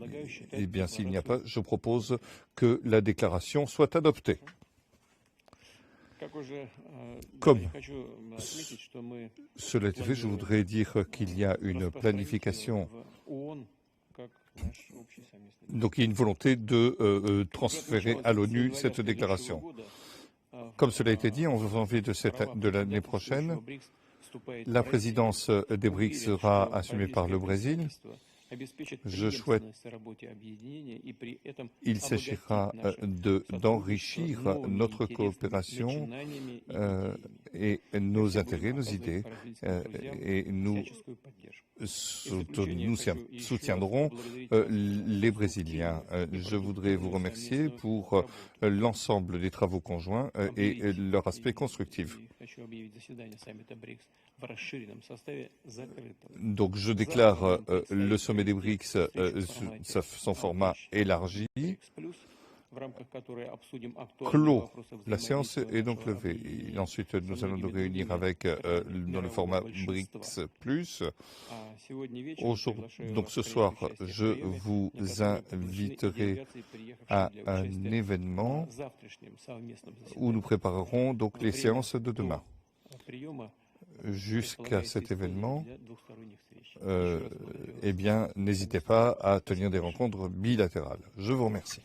n'y a pas, je propose que la déclaration soit adoptée. Comme cela a été fait, je voudrais dire qu'il y a une planification. Donc il y a une volonté de transférer à l'ONU cette déclaration. Comme cela a été dit, en janvier de l'année prochaine, la présidence des BRICS sera assumée par le Brésil. Il s'agira d'enrichir notre coopération et nos intérêts, nos idées, et nous soutiendrons les Brésiliens. Je voudrais vous remercier pour l'ensemble des travaux conjoints et leur aspect constructif. Donc je déclare le sommet des BRICS, son format élargi, clos. La séance est donc levée. Et ensuite, nous allons nous réunir dans le format BRICS+. Donc ce soir, je vous inviterai à un événement où nous préparerons donc les séances de demain. Jusqu'à cet événement, eh bien, n'hésitez pas à tenir des rencontres bilatérales. Je vous remercie.